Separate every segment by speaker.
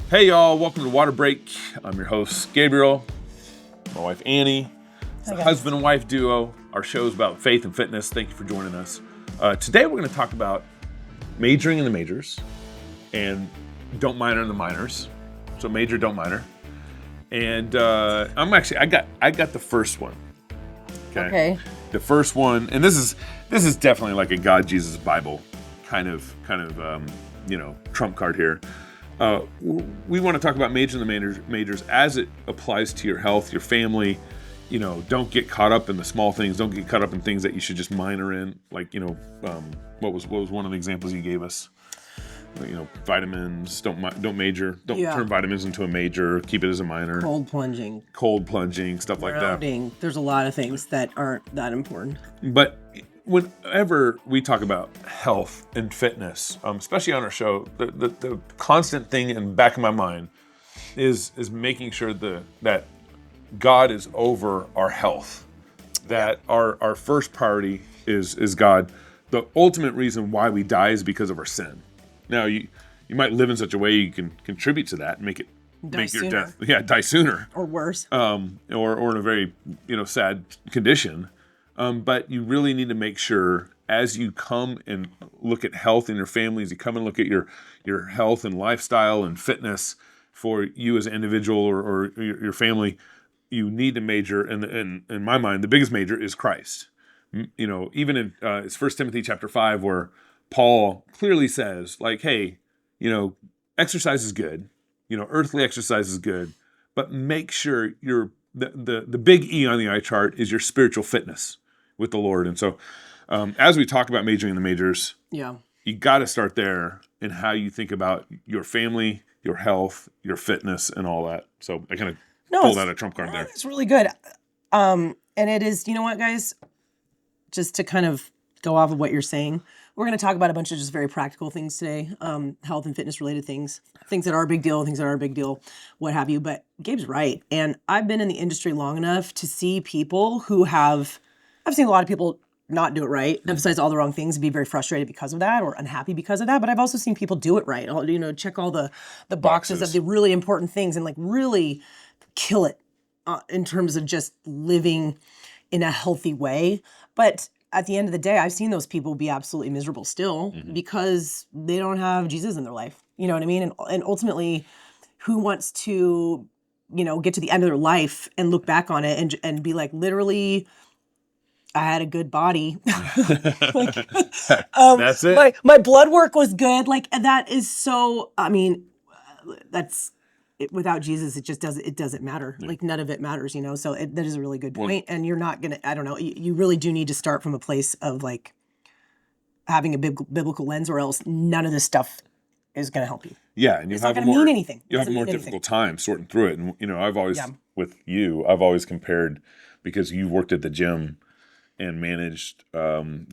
Speaker 1: Hey y'all, welcome to Water Break. I'm your host, Gabriel, my wife Annie. It's a husband and wife duo. Our show is about faith and fitness. Thank you for joining us. Today we're going to talk about majoring in the majors and don't minor in the minors. So major, don't minor. And I got the first one. Okay. The first one, and this is definitely like a God, Jesus, Bible kind of trump card here. We want to talk about majoring in the majors as it applies to your health, your family. Don't get caught up in the small things. Don't get caught up in things that you should just minor in. Like, what was one of the examples you gave us? Vitamins. Don't major. Don't turn vitamins into a major. Keep it as a minor.
Speaker 2: Cold plunging,
Speaker 1: stuff like that.
Speaker 2: There's a lot of things that aren't that important.
Speaker 1: But whenever we talk about health and fitness, especially on our show, the constant thing in the back of my mind is making sure that God is over our health, that our first priority is God. The ultimate reason why we die is because of our sin. Now, you might live in such a way you can contribute to that and make your death, die sooner.
Speaker 2: Or worse.
Speaker 1: Or in a very, sad condition. But you really need to make sure as you come and look at health in your family, as you come and look at your health and lifestyle and fitness for you as an individual or your family, you need to major. And in my mind, the biggest major is Christ. Even in it's 1 Timothy chapter 5, where Paul clearly says, like, hey, exercise is good. Earthly exercise is good, but make sure the big E on the eye chart is your spiritual fitness with the Lord. And so as we talk about majoring in the majors, you got to start there in how you think about your family, your health, your fitness, and all that. So I kind of pulled out a trump card there.
Speaker 2: It's really good. And it is, you know what, guys? Just to kind of go off of what you're saying, we're going to talk about a bunch of just very practical things today, health and fitness related things that are a big deal, things that aren't a big deal, what have you. But Gabe's right. And I've been in the industry long enough to see people I've seen a lot of people not do it right, emphasize all the wrong things, and be very frustrated because of that or unhappy because of that. But I've also seen people do it right, check all the boxes of the really important things and like really kill it in terms of just living in a healthy way. But at the end of the day, I've seen those people be absolutely miserable still because they don't have Jesus in their life. You know what I mean? And ultimately, who wants to, get to the end of their life and look back on it and be like, literally, I had a good body.
Speaker 1: That's it.
Speaker 2: My blood work was good. Like, that is so, that's it, without Jesus, it doesn't matter. Yeah. Like, none of it matters, So that is a really good point. And you're not going to, I don't know, you really do need to start from a place of like having a biblical lens, or else none of this stuff is going to help you.
Speaker 1: Yeah. And
Speaker 2: it's not going to mean anything.
Speaker 1: You'll have a more difficult time sorting through it. And, I've always compared, because you've worked at the gym and managed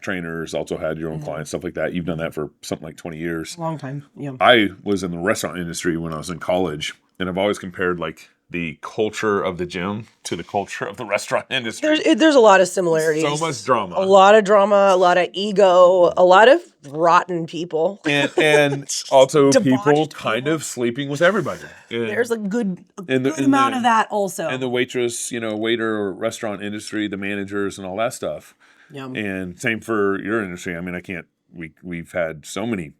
Speaker 1: trainers, also had your own clients, stuff like that. You've done that for something like 20 years.
Speaker 2: Long time, yeah.
Speaker 1: I was in the restaurant industry when I was in college, and I've always compared like the culture of the gym to the culture of the restaurant industry.
Speaker 2: There's a lot of similarities.
Speaker 1: So much drama.
Speaker 2: A lot of drama, a lot of ego, a lot of rotten people.
Speaker 1: And also people kind of sleeping with everybody. And
Speaker 2: there's a good amount of that also.
Speaker 1: And the waitress, waiter or restaurant industry, the managers and all that stuff.
Speaker 2: Yeah.
Speaker 1: And same for your industry. We've had so many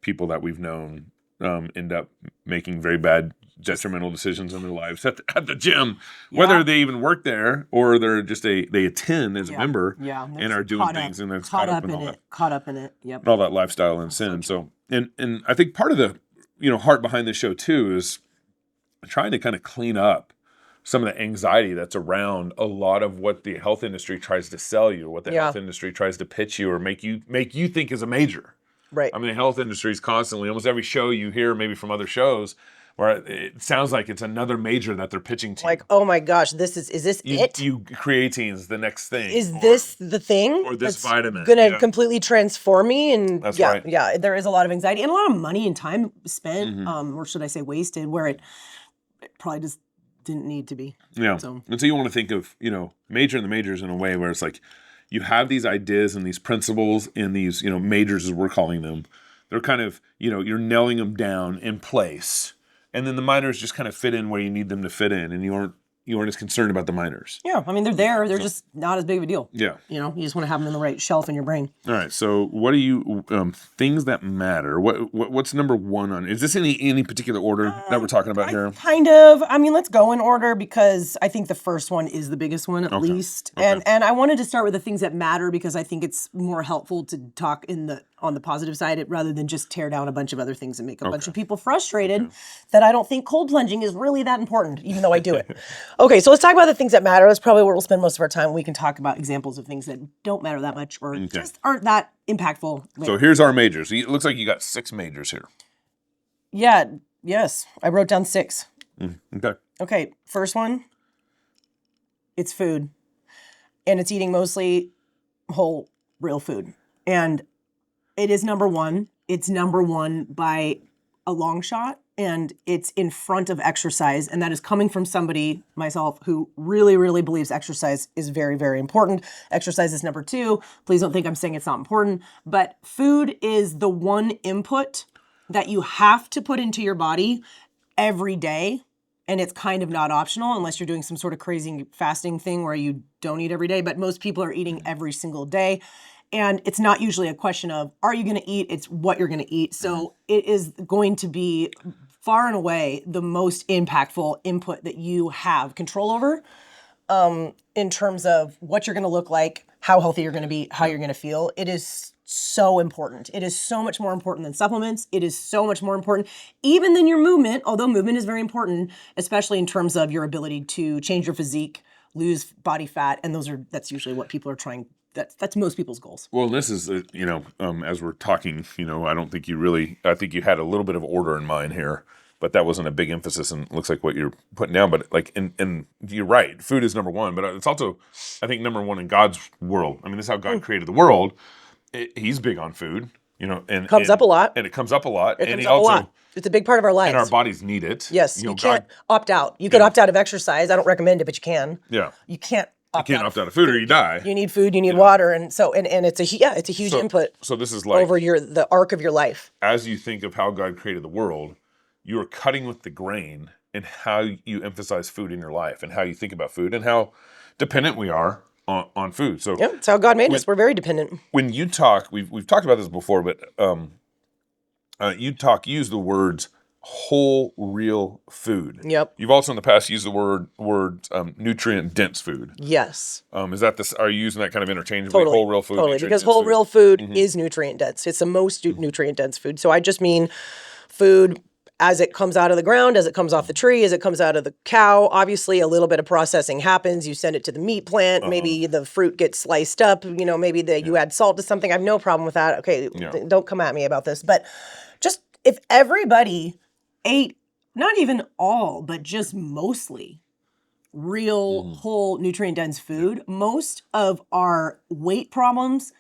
Speaker 1: people that we've known end up making very bad, detrimental decisions in their lives at the gym, whether they even work there or they're just they attend as a member and are doing things and they're caught up in it. Yep. And all that lifestyle and sin. So and I think part of the heart behind this show too is trying to kind of clean up some of the anxiety that's around a lot of what the health industry tries to sell you, what the health industry tries to pitch you or make you think is a major.
Speaker 2: Right.
Speaker 1: The health industry is constantly, almost every show you hear, maybe from other shows, where it sounds like it's another major that they're pitching to.
Speaker 2: Like, oh my gosh, is this it?
Speaker 1: Creatine's the next thing.
Speaker 2: Is this the thing?
Speaker 1: Or this vitamin.
Speaker 2: Going to completely transform me? And
Speaker 1: that's right.
Speaker 2: Yeah, there is a lot of anxiety and a lot of money and time spent, or should I say wasted, where it probably just didn't need to be.
Speaker 1: Yeah. And so you want to think of, major in the majors in a way where it's like you have these ideas and these principles and these, majors as we're calling them. They're kind of, you're nailing them down in place. and then the minors just kind of fit in where you need them to fit in, and you aren't as concerned about the minors.
Speaker 2: Yeah, I mean, they're there. They're just not as big of a deal.
Speaker 1: Yeah.
Speaker 2: You know, you just want to have them in the right shelf in your brain.
Speaker 1: All right. So, what do you things that matter? What's number one on? Is this any particular order that we're talking about here?
Speaker 2: Kind of. I mean, let's go in order because I think the first one is the biggest one, at least.
Speaker 1: Okay.
Speaker 2: And I wanted to start with the things that matter because I think it's more helpful to talk on the positive side rather than just tear down a bunch of other things and make a bunch of people frustrated that I don't think cold plunging is really that important, even though I do it. Okay, so let's talk about the things that matter. That's probably where we'll spend most of our time. We can talk about examples of things that don't matter that much or just aren't that impactful later.
Speaker 1: So here's our majors. It looks like you got 6 majors here.
Speaker 2: Yeah, yes. I wrote down 6.
Speaker 1: Okay.
Speaker 2: Okay, first one, it's food. And it's eating mostly whole, real food. And it is number one. It's number one by a long shot. And it's in front of exercise. And that is coming from somebody, myself, who really, really believes exercise is very, very important. Exercise is number 2. Please don't think I'm saying it's not important. But food is the one input that you have to put into your body every day. And it's kind of not optional unless you're doing some sort of crazy fasting thing where you don't eat every day. But most people are eating every single day. And it's not usually a question of, are you going to eat? It's what you're going to eat. So it is going to be far and away the most impactful input that you have control over in terms of what you're going to look like, how healthy you're going to be, how you're going to feel. It is so important. It is so much more important than supplements. It is so much more important even than your movement, although movement is very important, especially in terms of your ability to change your physique, lose body fat. And that's usually what people are trying. That's most people's goals.
Speaker 1: Well, this is, as we're talking, I think you had a little bit of order in mind here, but that wasn't a big emphasis and looks like what you're putting down. But and you're right, food is number one, but it's also, I think, number one in God's world. I mean, this is how God created the world. He's big on food, and
Speaker 2: comes up a lot.
Speaker 1: And it comes up a lot.
Speaker 2: It comes up a lot. It's a big part of our lives.
Speaker 1: And our bodies need it.
Speaker 2: Yes, you can't opt out. You could opt out of exercise. I don't recommend it, but you can.
Speaker 1: Yeah.
Speaker 2: You can't
Speaker 1: opt out of food or you die.
Speaker 2: You need food, you need water, and so and it's a huge input.
Speaker 1: So this is like
Speaker 2: over the arc of your life.
Speaker 1: As you think of how God created the world, you are cutting with the grain in how you emphasize food in your life and how you think about food and how dependent we are on food. So
Speaker 2: yeah, it's how God made us. We're very dependent.
Speaker 1: When you talk, we've talked about this before, but you use the words whole, real food.
Speaker 2: Yep.
Speaker 1: You've also in the past used the word nutrient dense food.
Speaker 2: Yes.
Speaker 1: Is that this? Are you using that kind of interchangeably?
Speaker 2: Totally.
Speaker 1: Whole, real food.
Speaker 2: Totally, because whole, real food is nutrient dense. It's the most nutrient dense food. So I just mean food as it comes out of the ground, as it comes off the tree, as it comes out of the cow. Obviously, a little bit of processing happens. You send it to the meat plant. Maybe the fruit gets sliced up. Maybe you add salt to something. I have no problem with that. Okay, don't come at me about this. But just if everybody ate, not even all, but just mostly real, whole, nutrient-dense food, most of our weight problems,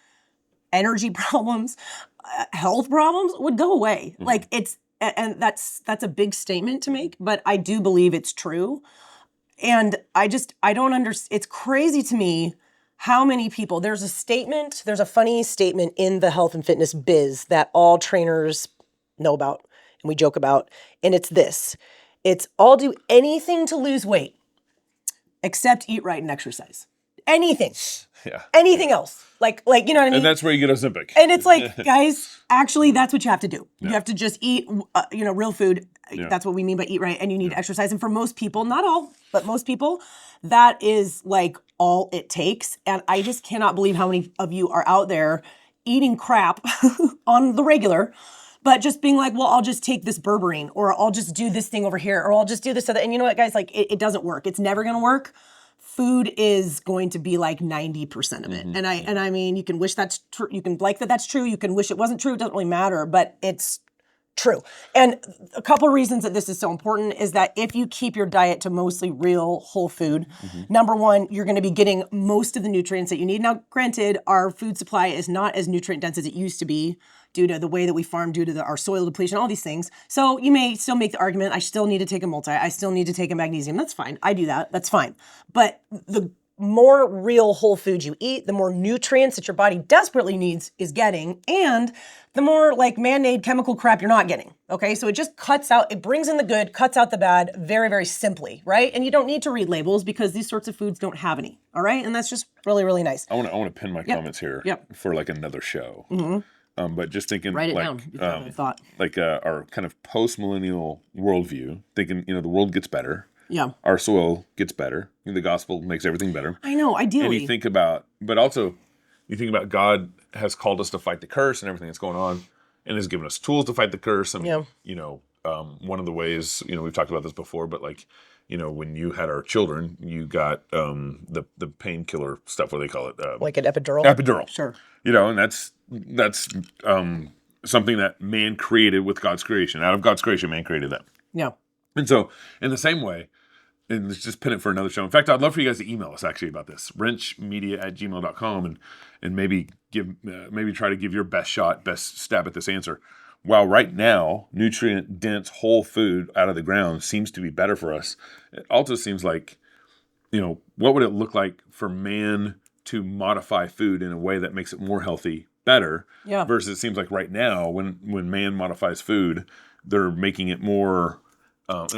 Speaker 2: energy problems, health problems would go away. Like and that's a big statement to make, but I do believe it's true. And I don't understand. It's crazy to me how many people, there's a funny statement in the health and fitness biz that all trainers know about and we joke about. And it's this, I'll do anything to lose weight except eat right and exercise. Anything.
Speaker 1: Yeah.
Speaker 2: Anything else. Like, you know what I mean?
Speaker 1: And that's where you get Ozempic.
Speaker 2: And it's like, guys, actually, that's what you have to do. You have to just eat, real food. Yeah. That's what we mean by eat right. And you need to exercise. And for most people, not all, but most people, that is like all it takes. And I just cannot believe how many of you are out there eating crap on the regular, but just being like, well, I'll just take this berberine, or I'll just do this thing over here, or I'll just do this other. And you know what, guys? Like, it doesn't work. It's never going to work. Food is going to be like 90% of it. And I mean, you can wish that's true. You can like that's true. You can wish it wasn't true. It doesn't really matter, but it's true. And a couple of reasons that this is so important is that if you keep your diet to mostly real whole food, number one, you're going to be getting most of the nutrients that you need. Now, granted, our food supply is not as nutrient dense as it used to be due to the way that we farm, due to our soil depletion, all these things. So you may still make the argument, I still need to take a multi, I still need to take a magnesium. That's fine. I do that. That's fine. But the more real whole food you eat, the more nutrients that your body desperately needs is getting, and the more like man-made chemical crap you're not getting. Okay, so it just cuts out, it brings in the good, cuts out the bad very, very simply, right? And you don't need to read labels because these sorts of foods don't have any, all right? And that's just really, really nice.
Speaker 1: I want to pin my comments here for like another show. But just thinking,
Speaker 2: Write it
Speaker 1: like,
Speaker 2: down. You've got a thought.
Speaker 1: like our kind of post-millennial worldview, thinking, the world gets better.
Speaker 2: Yeah.
Speaker 1: Our soil gets better. The gospel makes everything better.
Speaker 2: I know, ideally.
Speaker 1: And you think about, but also you think about God has called us to fight the curse and everything that's going on, and has given us tools to fight the curse. And, one of the ways, we've talked about this before, but like, when you had our children, you got the painkiller stuff, what do they call it?
Speaker 2: Like an epidural?
Speaker 1: Epidural.
Speaker 2: Sure.
Speaker 1: And that's something that man created with God's creation. Out of God's creation, man created that.
Speaker 2: Yeah.
Speaker 1: And so, in the same way, and let's just pin it for another show. In fact, I'd love for you guys to email us actually about this, RenchMedia@gmail.com, and maybe try to give your best stab at this answer. While right now, nutrient-dense whole food out of the ground seems to be better for us, it also seems like, what would it look like for man to modify food in a way that makes it more healthy, better, versus it seems like right now, when man modifies food, they're making it more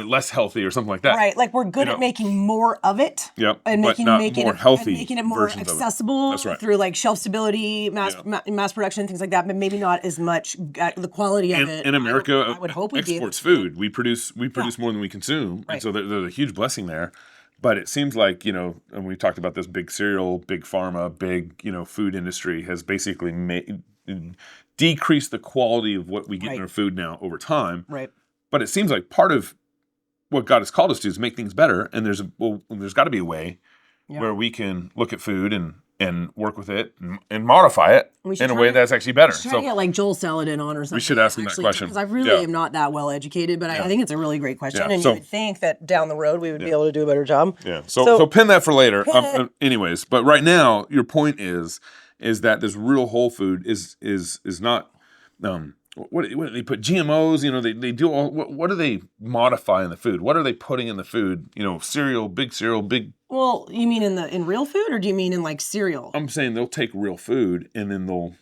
Speaker 1: less healthy or something like that.
Speaker 2: Right, like we're good at making more of it.
Speaker 1: Yep,
Speaker 2: and
Speaker 1: but
Speaker 2: making
Speaker 1: more healthy,
Speaker 2: making it more accessible.
Speaker 1: That's right.
Speaker 2: Through like shelf stability, mass production, things like that, but maybe not as much the quality of it.
Speaker 1: In America,
Speaker 2: I would hope we
Speaker 1: exports food. We produce more than we consume, and so there's a huge blessing there. But it seems like, and we talked about this, big cereal, big pharma, big, food industry has basically decreased the quality of what we get in our food now over time.
Speaker 2: Right.
Speaker 1: But it seems like part of what God has called us to is make things better. And there's got to be a way where we can look at food and work with it and modify it in a way that's actually better.
Speaker 2: Try to get like Joel Salatin on or something.
Speaker 1: We should ask him that question.
Speaker 2: Because I really am not that well educated, but I think it's a really great question.
Speaker 1: Yeah.
Speaker 2: And you would think that down the road we would be able to do a better job.
Speaker 1: Yeah. So pin that for later. Anyways, but right now your point is that this real whole food is not what do they put GMOs? They do all. What do they modify in the food? What are they putting in the food? Cereal, big.
Speaker 2: Well, you mean in real food, or do you mean in like cereal?
Speaker 1: I'm saying they'll take real food and then they'll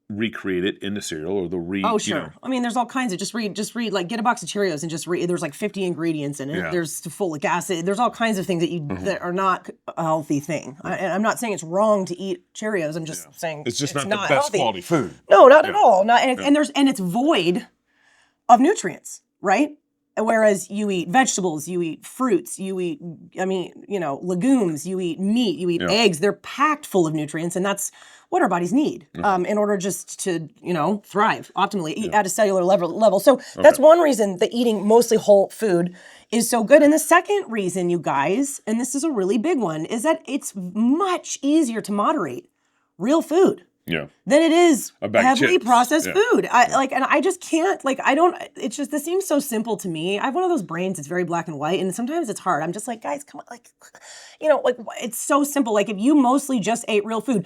Speaker 1: recreate it into cereal, or they'll
Speaker 2: Oh, sure. I mean, there's all kinds of just read like get a box of Cheerios and just read. There's like 50 ingredients in it. Yeah. There's folic acid. There's all kinds of things that are not a healthy thing. I'm not saying it's wrong to eat Cheerios. I'm just saying
Speaker 1: it's just not the best
Speaker 2: healthy
Speaker 1: quality food.
Speaker 2: No, not at all. And it's void of nutrients, right? Whereas you eat vegetables, you eat fruits, you eat, legumes, you eat meat, you eat eggs. They're packed full of nutrients, and that's what our bodies need in order just to, thrive optimally, eat at a cellular level. So that's one reason that eating mostly whole food is so good. And the second reason, you guys, and this is a really big one, is that it's much easier to moderate real food.
Speaker 1: Yeah.
Speaker 2: Than it is heavily processed food.
Speaker 1: And
Speaker 2: I just can't, it's just, this seems so simple to me. I have one of those brains that's very black and white, and sometimes it's hard. I'm just like, guys, come on, it's so simple. Like, if you mostly just ate real food,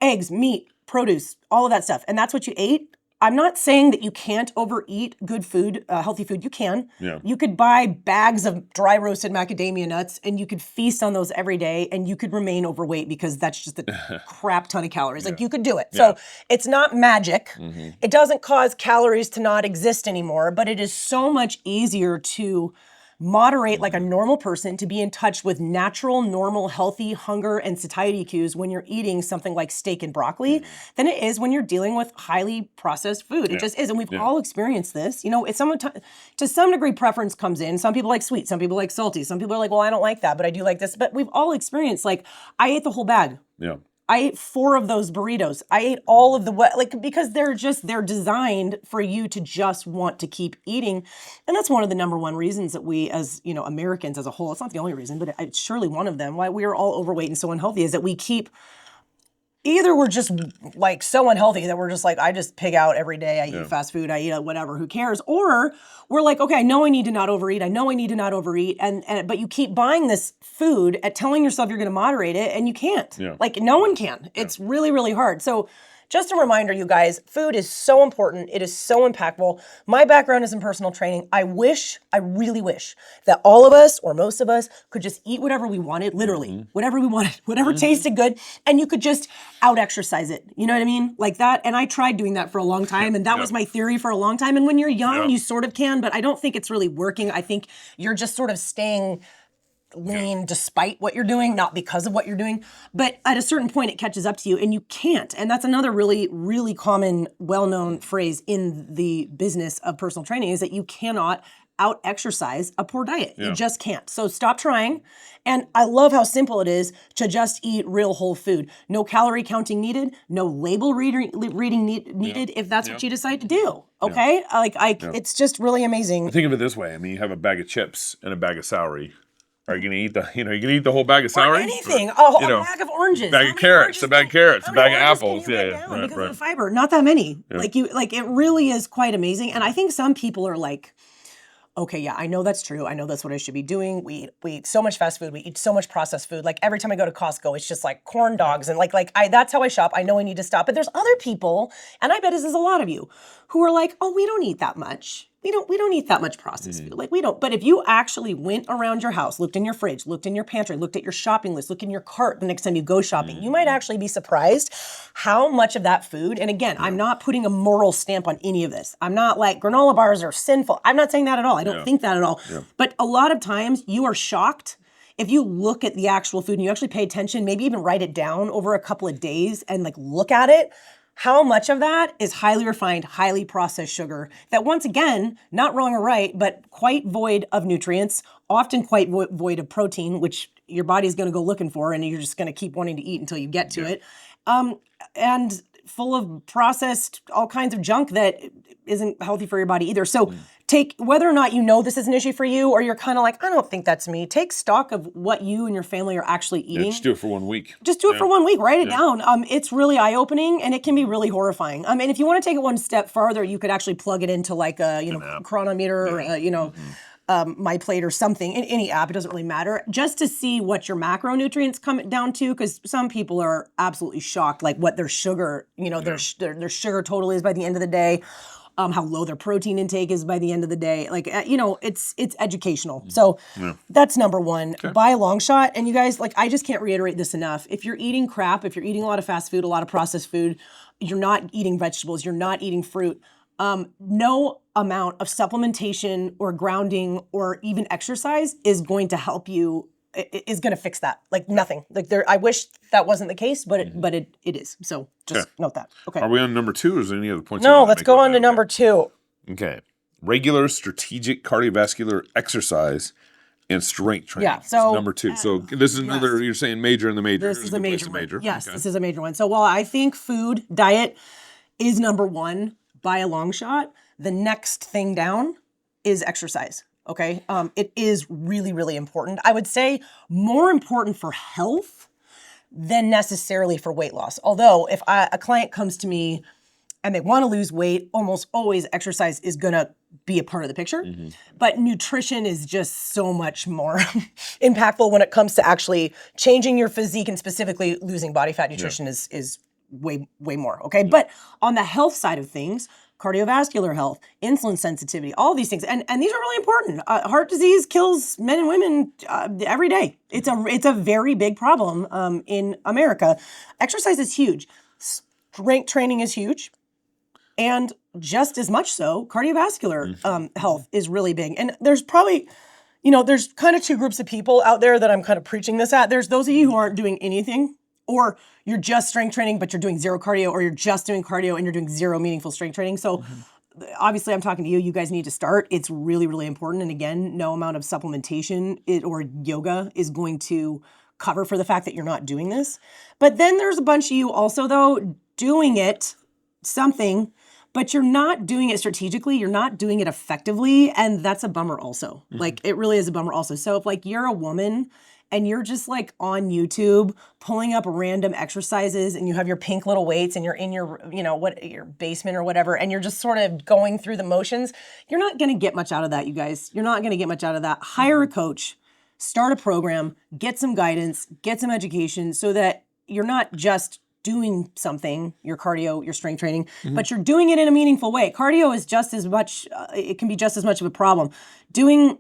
Speaker 2: eggs, meat, produce, all of that stuff, and that's what you ate, I'm not saying that you can't overeat good food, healthy food. You can. Yeah. You could buy bags of dry roasted macadamia nuts and you could feast on those every day and you could remain overweight because that's just a crap ton of calories. Like, you could do it. So it's not magic. Mm-hmm. It doesn't cause calories to not exist anymore, but it is so much easier to moderate like a normal person, to be in touch with natural, normal, healthy hunger and satiety cues when you're eating something like steak and broccoli than it is when you're dealing with highly processed food. It just is. And we've all experienced this. It's to some degree preference comes in. Some people like sweet, some people like salty. Some people are like, well, I don't like that, but I do like this. But we've all experienced, like, I ate the whole bag. Yeah. I ate 4 of those burritos. I ate all of because they're designed for you to just want to keep eating. And that's one of the number one reasons that we, as, Americans as a whole, it's not the only reason, but it's surely one of them, why we are all overweight and so unhealthy, is that we keep, either we're just like so unhealthy that we're just like, I just pig out every day. I eat fast food. I eat whatever, who cares? Or we're like, okay, I know I need to not overeat. But you keep buying this food telling yourself you're going to moderate it, and you can't. Yeah. Like, no one can. It's really, really hard. So just a reminder, you guys, food is so important. It is so impactful. My background is in personal training. I really wish that all of us or most of us could just eat whatever we wanted, literally, whatever we wanted, whatever tasted good, and you could just out exercise it. You know what I mean? Like that. And I tried doing that for a long time, and that was my theory for a long time. And when you're young, you sort of can, but I don't think it's really working. I think you're just sort of staying lean despite what you're doing, not because of what you're doing. But at a certain point, it catches up to you and you can't. And that's another really, really common, well-known phrase in the business of personal training is that you cannot out-exercise a poor diet. You just can't. So stop trying. And I love how simple it is to just eat real whole food. No calorie counting needed, no label reading needed if that's what you decide to do. Okay? It's just really amazing.
Speaker 1: Think of it this way. I mean, you have a bag of chips and a bag of celery. Are you gonna eat you can eat the whole bag of celery?
Speaker 2: Or anything. A bag of oranges.
Speaker 1: A bag of carrots, a bag of apples.
Speaker 2: Because of the fiber. Not that many. It really is quite amazing. And I think some people are like, okay, yeah, I know that's true. I know that's what I should be doing. We eat so much fast food. We eat so much processed food. Like every time I go to Costco, it's just like corn dogs and that's how I shop. I know I need to stop. But there's other people, and I bet this is a lot of you, who are like, oh, we don't eat that much. We don't eat that much processed food. Like we don't. But if you actually went around your house, looked in your fridge, looked in your pantry, looked at your shopping list, looked in your cart the next time you go shopping, you might actually be surprised how much of that food, and again, I'm not putting a moral stamp on any of this. I'm not like granola bars are sinful. I'm not saying that at all. I don't think that at all. But a lot of times you are shocked if you look at the actual food and you actually pay attention, maybe even write it down over a couple of days and look at it. How much of that is highly refined, highly processed sugar that, once again, not wrong or right, but quite void of nutrients, often quite void of protein, which your body's going to go looking for, and you're just going to keep wanting to eat until you get to it, and full of processed all kinds of junk that isn't healthy for your body either. So take, whether or not you know this is an issue for you, or you're kind of like, I don't think that's me, take stock of what you and your family are actually eating.
Speaker 1: Just do it for 1 week.
Speaker 2: Just do it for 1 week. Write it down. It's really eye-opening, and it can be really horrifying. And if you want to take it one step farther, you could actually plug it into a chronometer or My Plate or something, in any app. It doesn't really matter. Just to see what your macronutrients come down to, because some people are absolutely shocked, like what their sugar, their sugar total is by the end of the day. How low their protein intake is by the end of the day. It's educational. So that's number one, by a long shot. And you guys, I just can't reiterate this enough. If you're eating crap, if you're eating a lot of fast food, a lot of processed food, you're not eating vegetables, you're not eating fruit, no amount of supplementation or grounding or even exercise is going to help you, is going to fix that. Nothing. I wish that wasn't the case, but it is. So just note that. Okay.
Speaker 1: Are we on number 2, or is there any other points?
Speaker 2: No, let's go on to number 2.
Speaker 1: Okay. Regular strategic cardiovascular exercise and strength training.
Speaker 2: Yeah. So
Speaker 1: number 2. So this is another, you're saying major in the major.
Speaker 2: This is a major one. Yes,
Speaker 1: okay.
Speaker 2: This is a major one. So while I think food, diet is number 1 by a long shot, the next thing down is exercise. Okay. It is really, really important. I would say more important for health than necessarily for weight loss. Although if a client comes to me and they want to lose weight, almost always exercise is going to be a part of the picture. But nutrition is just so much more impactful when it comes to actually changing your physique, and specifically losing body fat. Nutrition is way, way more. Okay. But on the health side of things, cardiovascular health, insulin sensitivity, all these things. And these are really important. Heart disease kills men and women every day. It's a very big problem in America. Exercise is huge. Strength training is huge. And just as much so, cardiovascular health is really big. And there's probably, there's kind of 2 groups of people out there that I'm kind of preaching this at. There's those of you who aren't doing anything, or you're just strength training, but you're doing 0 cardio, or you're just doing cardio and you're doing 0 meaningful strength training. So obviously I'm talking to you. You guys need to start. It's really, really important. And again, no amount of supplementation or yoga is going to cover for the fact that you're not doing this. But then there's a bunch of you also, though, doing it, but you're not doing it strategically. You're not doing it effectively. And that's a bummer also. It really is a bummer also. So if you're a woman and you're just on YouTube pulling up random exercises, and you have your pink little weights, and you're in your, your basement or whatever, and you're just sort of going through the motions, you're not going to get much out of that, you guys. You're not going to get much out of that. Hire a coach, start a program, get some guidance, get some education, so that you're not just doing something, your cardio, your strength training, but you're doing it in a meaningful way. Cardio is just as much, it can be just as much of a problem. Doing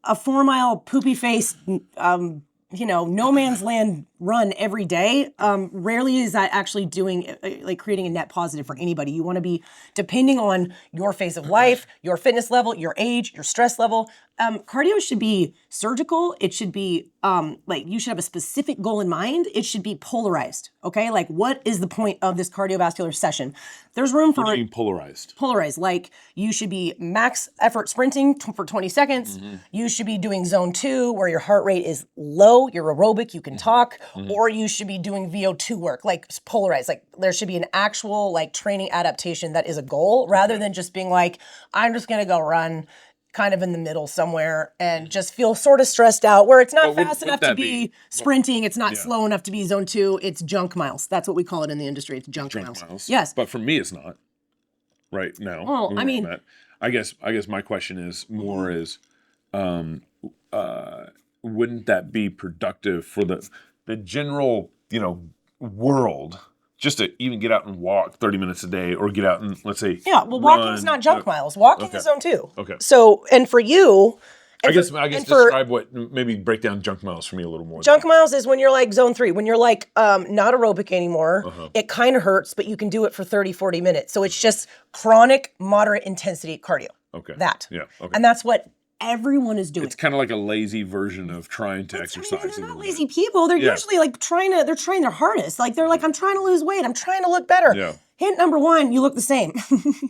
Speaker 2: a 4-mile poopy face, no man's land run every day, rarely is that actually doing, like creating a net positive for anybody. You want to be depending on your phase of life, your fitness level, your age, your stress level. Cardio should be surgical. It should be like you should have a specific goal in mind. It should be polarized. Okay, like what is the point of this cardiovascular session? There's room for
Speaker 1: What do you mean polarized?
Speaker 2: Polarized, like you should be max effort sprinting for 20 seconds. You should be doing zone 2 where your heart rate is low, you're aerobic, you can talk, or you should be doing VO2 work, like polarized. Like there should be an actual like training adaptation that is a goal rather than just being like, I'm just gonna go run kind of in the middle somewhere and just feel sort of stressed out where it's not fast enough to be sprinting. It's not slow enough to be zone 2. It's junk miles. That's what we call it in the industry. It's junk miles. Yes.
Speaker 1: But for me, it's not right now.
Speaker 2: Well, I mean,
Speaker 1: I guess my question is more is, wouldn't that be productive for the general, world just to even get out and walk 30 minutes a day or get out and let's say
Speaker 2: walking's not junk miles. Walking is zone 2.
Speaker 1: Okay.
Speaker 2: So, and for you,
Speaker 1: I guess describe maybe break down junk miles for me a little more.
Speaker 2: Junk miles is when you're like zone 3, when you're like not aerobic anymore. It kind of hurts, but you can do it for 30, 40 minutes. So it's just chronic, moderate intensity cardio.
Speaker 1: Okay.
Speaker 2: Yeah. Okay. And that's what everyone is doing.
Speaker 1: It's kind of like a lazy version of trying to exercise.
Speaker 2: I mean, they're not lazy people. They're usually like they're trying their hardest. Like they're like, I'm trying to lose weight. I'm trying to look better.
Speaker 1: Yeah.
Speaker 2: Hint number 1, you look the same.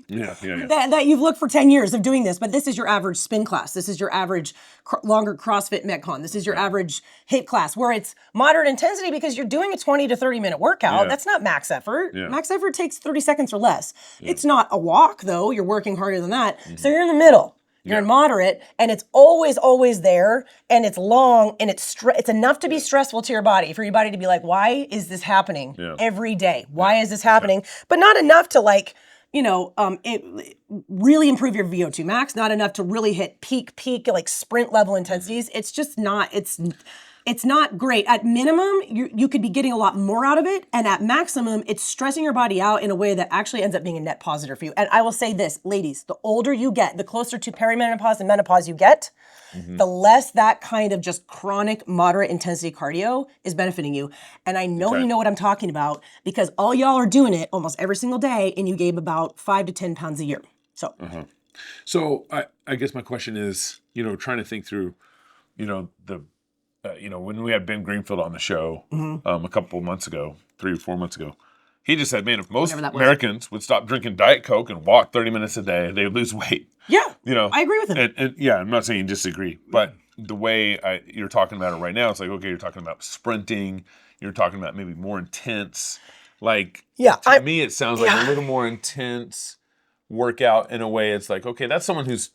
Speaker 1: Yeah.
Speaker 2: That you've looked for 10 years of doing this, but this is your average spin class. This is your average longer CrossFit Metcon. This is your average HIIT class where it's moderate intensity because you're doing a 20 to 30 minute workout.
Speaker 1: Yeah.
Speaker 2: That's not max effort.
Speaker 1: Yeah.
Speaker 2: Max effort takes 30 seconds or less. Yeah. It's not a walk though. You're working harder than that. So you're in the middle. You're in moderate, and it's always there, and it's long, and it's enough to be stressful to your body, for your body to be like, why is this happening every day? Why is this happening? But not enough to like, really improve your VO2 max, not enough to really hit peak, like sprint level intensities. It's just not, it's not great. At minimum, you could be getting a lot more out of it. And at maximum, it's stressing your body out in a way that actually ends up being a net positive for you. And I will say this, ladies, the older you get, the closer to perimenopause and menopause you get, the less that kind of just chronic, moderate intensity cardio is benefiting you. And I know you know what I'm talking about because all y'all are doing it almost every single day and you gain about 5 to 10 pounds a year. So,
Speaker 1: So I guess my question is, trying to think through, when we had Ben Greenfield on the show a couple of months ago, 3 or 4 months ago, he just said, man, if most Americans would stop drinking Diet Coke and walk 30 minutes a day, they would lose weight.
Speaker 2: Yeah, I agree with him.
Speaker 1: And I'm not saying disagree, but the way you're talking about it right now, it's like, okay, you're talking about sprinting, you're talking about maybe more intense. Like, to me, it sounds like a little more intense workout in a way. It's like, okay, that's someone who's,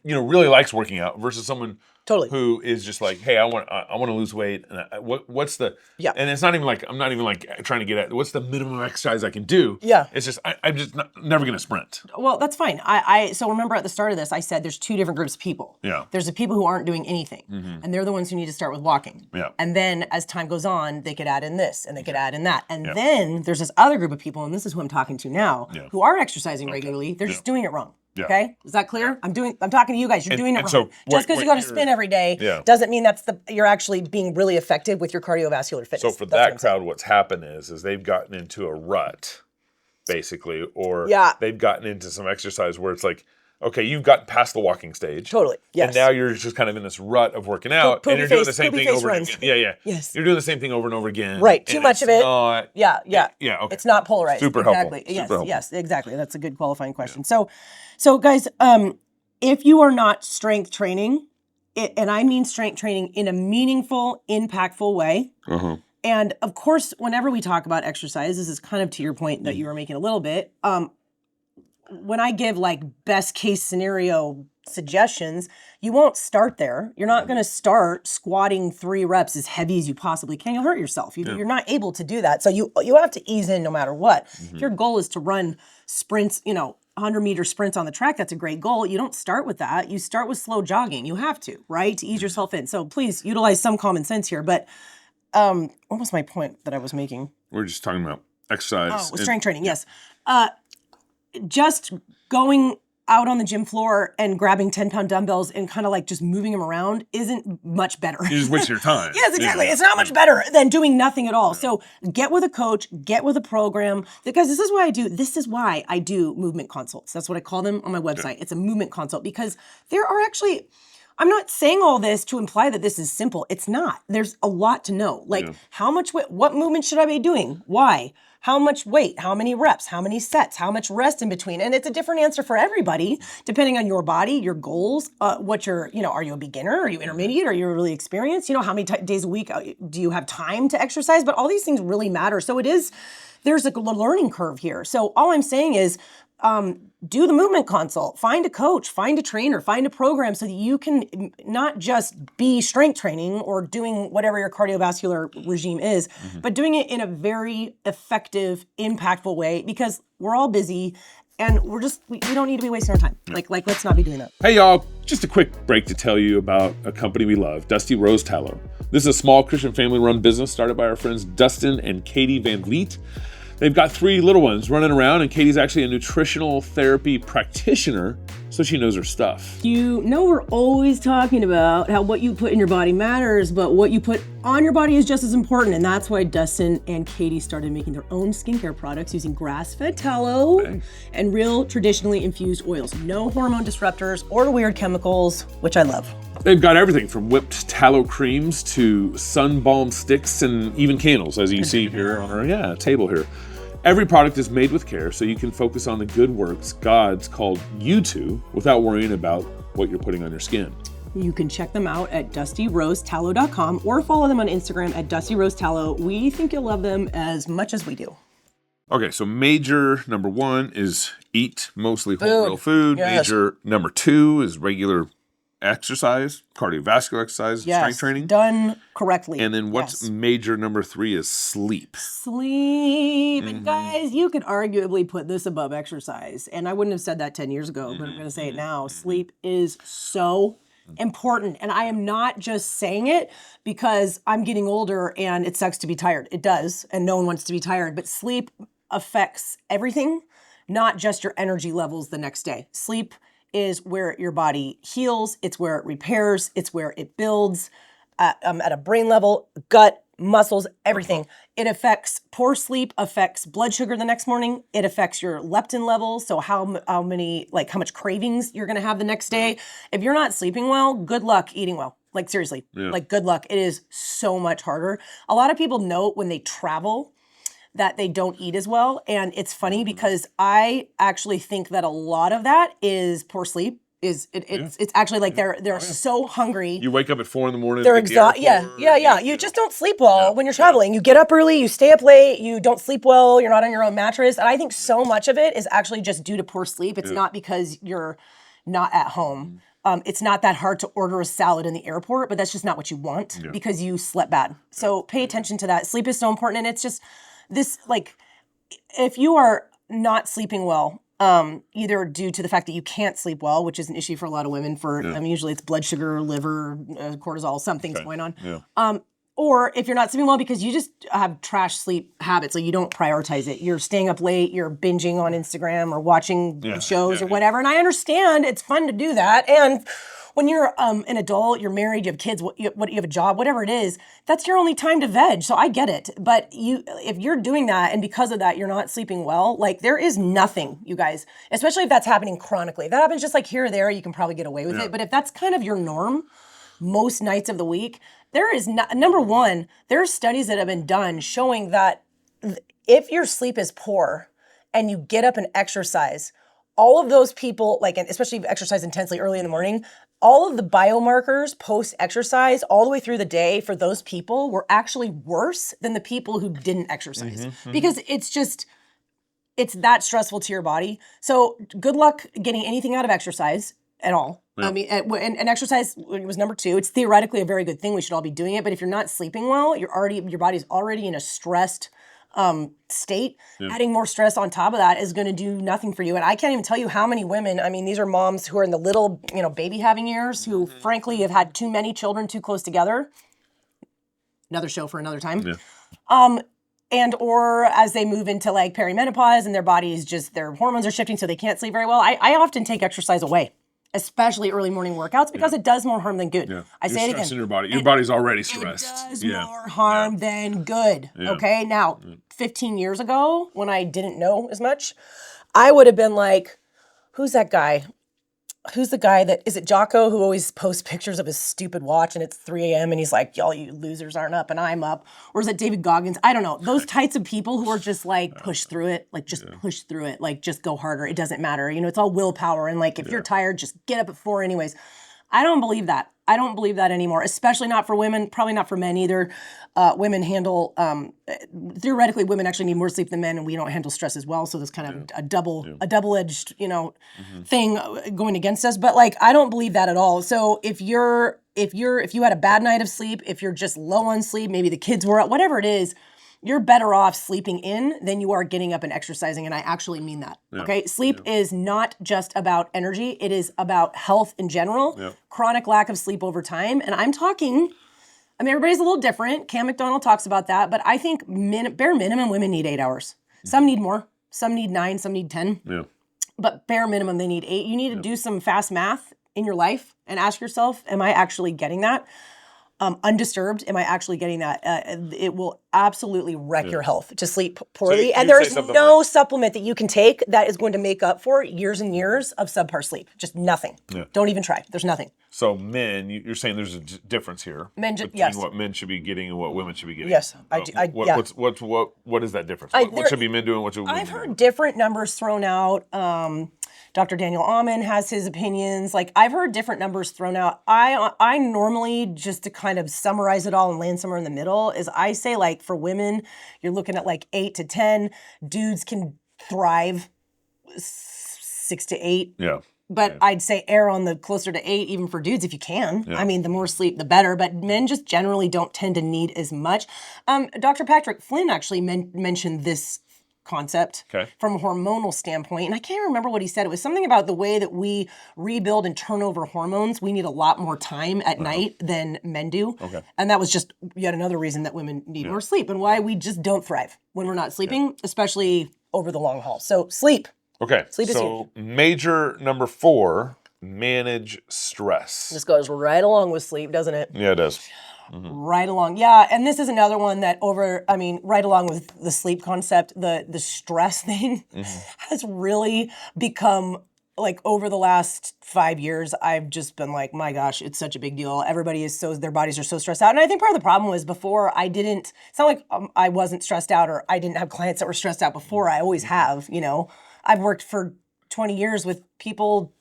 Speaker 1: really likes working out versus someone who is just like, hey, I want to lose weight, and what's the and it's not even like I'm not even like trying to get at what's the minimum exercise I can do. Yeah, it's just I'm just never gonna sprint.
Speaker 2: Well, that's fine. So remember at the start of this, I said there's 2 different groups of people. Yeah, there's the people who aren't doing anything, and they're the ones who need to start with walking. Yeah, and then as time goes on, they could add in this and they could add in that, and then there's this other group of people, and this is who I'm talking to now, who are exercising regularly. They're just doing it wrong. Yeah. Okay, is that clear? I'm talking to you guys. You're doing it wrong. So just because you go to spin every day doesn't mean you're actually being really effective with your cardiovascular fitness.
Speaker 1: So for that crowd, what's happened is they've gotten into a rut, basically, or they've gotten into some exercise where it's like, okay, you've gotten past the walking stage.
Speaker 2: Totally. Yes.
Speaker 1: And now you're just kind of in this rut of working out, and you're doing the same thing over and again. Yeah. Yes. You're doing the same thing over and over again.
Speaker 2: Right. Too much of it. Yeah.
Speaker 1: Okay.
Speaker 2: It's not polarized.
Speaker 1: Super helpful.
Speaker 2: Yes, exactly. That's a good qualifying question. So guys, if you are not strength training, and I mean strength training in a meaningful, impactful way, and of course, whenever we talk about exercise, this is kind of to your point that you were making a little bit, when I give like best case scenario suggestions, you won't start there. You're not going to start squatting 3 reps as heavy as you possibly can. You'll hurt yourself. You're not able to do that. So you have to ease in no matter what. If your goal is to run sprints, 100-meter sprints on the track, that's a great goal. You don't start with that. You start with slow jogging. You have to, right? To ease yourself in. So please utilize some common sense here. But what was my point that I was making?
Speaker 1: We're just talking about exercise.
Speaker 2: Oh, strength training, yes. Just going out on the gym floor and grabbing 10-pound dumbbells and kind of like just moving them around isn't much better.
Speaker 1: You're just wasting your time.
Speaker 2: Yes, exactly. It's not much better than doing nothing at all. So get with a coach, get with a program, because this is why I do movement consults. That's what I call them on my website. It's a movement consult because there are actually, I'm not saying all this to imply that this is simple. It's not. There's a lot to know. Like how much weight, what movement should I be doing? Why? How much weight, how many reps, how many sets, how much rest in between. And it's a different answer for everybody, depending on your body, your goals, what you're, are you a beginner? Are you intermediate? Are you really experienced? How many days a week do you have time to exercise? But all these things really matter. So there's a learning curve here. So all I'm saying is, do the movement consult, find a coach, find a trainer, find a program so that you can not just be strength training or doing whatever your cardiovascular regime is, but doing it in a very effective, impactful way because we're all busy and we don't need to be wasting our time. Like let's not be doing that.
Speaker 1: Hey y'all, just a quick break to tell you about a company we love, Dusty Rose Tallow. This is a small Christian family run business started by our friends Dustin and Katie Van Vliet. They've got 3 little ones running around, and Katie's actually a nutritional therapy practitioner, so she knows her stuff.
Speaker 2: We're always talking about how what you put in your body matters, but what you put on your body is just as important, and that's why Dustin and Katie started making their own skincare products using grass-fed tallow and real traditionally infused oils. No hormone disruptors or weird chemicals, which I love.
Speaker 1: They've got everything from whipped tallow creams to sun balm sticks and even candles, as you see here on our table here. Every product is made with care so you can focus on the good works God's called you to without worrying about what you're putting on your skin.
Speaker 2: You can check them out at dustyrosetallow.com or follow them on Instagram at dustyrosetallow. We think you'll love them as much as we do.
Speaker 1: Okay, so major number 1 is eat mostly whole real food.
Speaker 2: Yes.
Speaker 1: Major number 2 is regular exercise, cardiovascular exercise, strength training.
Speaker 2: Done correctly.
Speaker 1: And then what's major number 3 is sleep.
Speaker 2: Sleep. And guys, you could arguably put this above exercise. And I wouldn't have said that 10 years ago, but I'm going to say it now. Sleep is so important. And I am not just saying it because I'm getting older and it sucks to be tired. It does. And no one wants to be tired. But sleep affects everything, not just your energy levels the next day. Sleep is where your body heals, it's where it repairs, it's where it builds at a brain level, gut, muscles, everything. It affects, poor sleep affects blood sugar the next morning. It affects your leptin levels, so how much cravings you're gonna have the next day. If you're not sleeping well, good luck eating well. Like seriously, good luck. It is so much harder. A lot of people note when they travel that they don't eat as well. And it's funny because I actually think that a lot of that is poor sleep. It's actually like they're so hungry.
Speaker 1: You wake up at 4 a.m.
Speaker 2: They're exhausted. Yeah. You just don't sleep well when you're traveling. You get up early, you stay up late, you don't sleep well, you're not on your own mattress. And I think so much of it is actually just due to poor sleep. It's not because you're not at home. It's not that hard to order a salad in the airport, but that's just not what you want because you slept bad. So pay attention to that. Sleep is so important. And it's just this, like, if you are not sleeping well, either due to the fact that you can't sleep well, which is an issue for a lot of women usually it's blood sugar, liver, cortisol, something's going on. Or if you're not sleeping well because you just have trash sleep habits, like you don't prioritize it. You're staying up late, you're binging on Instagram or watching shows or whatever. And I understand it's fun to do that. And when you're an adult, you're married, you have kids, you have a job, whatever it is, that's your only time to veg. So I get it. But if you're doing that and because of that, you're not sleeping well, like there is nothing, you guys, especially if that's happening chronically. If that happens just like here or there, you can probably get away with it. But if that's kind of your norm, most nights of the week, there is number one, there are studies that have been done showing that if your sleep is poor and you get up and exercise, all of those people, like, and especially if you exercise intensely early in the morning, all of the biomarkers post-exercise all the way through the day for those people were actually worse than the people who didn't exercise. Because it's that stressful to your body. So good luck getting anything out of exercise at all. I mean, and exercise was number 2. It's theoretically a very good thing. We should all be doing it. But if you're not sleeping well, your body's already in a stressed state. Adding more stress on top of that is going to do nothing for you. And I can't even tell you how many women, I mean, these are moms who are in the little, baby having years who frankly have had too many children too close together. Another show for another time. and or as they move into like perimenopause and their body is just, their hormones are shifting so they can't sleep very well, I often take exercise away, especially early morning workouts, because it does more harm than good.
Speaker 1: Yeah.
Speaker 2: I say it again.
Speaker 1: Your body. Your body's already stressed.
Speaker 2: It does more harm than good. Okay. Now, 15 years ago, when I didn't know as much, I would have been like, who's that guy? Who's the guy that, is it Jocko, who always posts pictures of his stupid watch and it's 3 a.m. and he's like, y'all, you losers aren't up and I'm up? Or is it David Goggins? I don't know. Those types of people who are just like, push through it. Like, just push through it. Like, just go harder. It doesn't matter. You know, it's all willpower. And like, if you're tired, just get up at 4 anyways. I don't believe that. I don't believe that anymore, especially not for women, probably not for men either. Women handle, theoretically, women actually need more sleep than men, and we don't handle stress as well. So there's kind of a double-edged, thing going against us. But like, I don't believe that at all. So if you had a bad night of sleep, if you're just low on sleep, maybe the kids were up, whatever it is, you're better off sleeping in than you are getting up and exercising. And I actually mean that. Okay. Sleep is not just about energy. It is about health in general, chronic lack of sleep over time. And I'm talking, I mean, everybody's a little different. Cam McDonald talks about that, but I think bare minimum women need 8 hours. Some need more, some need 9, some need 10. Yeah. But bare minimum, they need 8. You need to do some fast math in your life and ask yourself, am I actually getting that? Undisturbed, am I actually getting that? It will absolutely wreck your health to sleep poorly. So and there's no supplement that you can take that is going to make up for years and years of subpar sleep. Just nothing. Yeah. Don't even try. There's nothing.
Speaker 1: So men, you're saying there's a difference here between what men should be getting and what women should be getting.
Speaker 2: Yes,
Speaker 1: what is that difference? What should be men doing? What should women
Speaker 2: I've heard different numbers thrown out. Dr. Daniel Amen has his opinions. Like, I've heard different numbers thrown out. I normally, just to kind of summarize it all and land somewhere in the middle, is I say, like, for women, you're looking at like 8 to 10. Dudes can thrive 6 to 8. Yeah. But I'd say err on the closer to 8, even for dudes, if you can. Yeah. I mean, the more sleep, the better. But men just generally don't tend to need as much. Dr. Patrick Flynn actually mentioned this concept from a hormonal standpoint. And I can't remember what he said. It was something about the way that we rebuild and turn over hormones. We need a lot more time at night than men do. Okay. And that was just yet another reason that women need more sleep and why we just don't thrive when we're not sleeping, especially over the long haul. So sleep. Okay. Sleep is huge.
Speaker 1: Major number 4, manage stress.
Speaker 2: This goes right along with sleep, doesn't it?
Speaker 1: Yeah, it does.
Speaker 2: Mm-hmm. Right along. Yeah, and this is another one that right along with the sleep concept, the stress thing has really become, like, over the last 5 years, I've just been like, my gosh, it's such a big deal. Everybody is their bodies are so stressed out. And I think part of the problem was before it's not like I wasn't stressed out or I didn't have clients that were stressed out before. I always have, I've worked for 20 years with people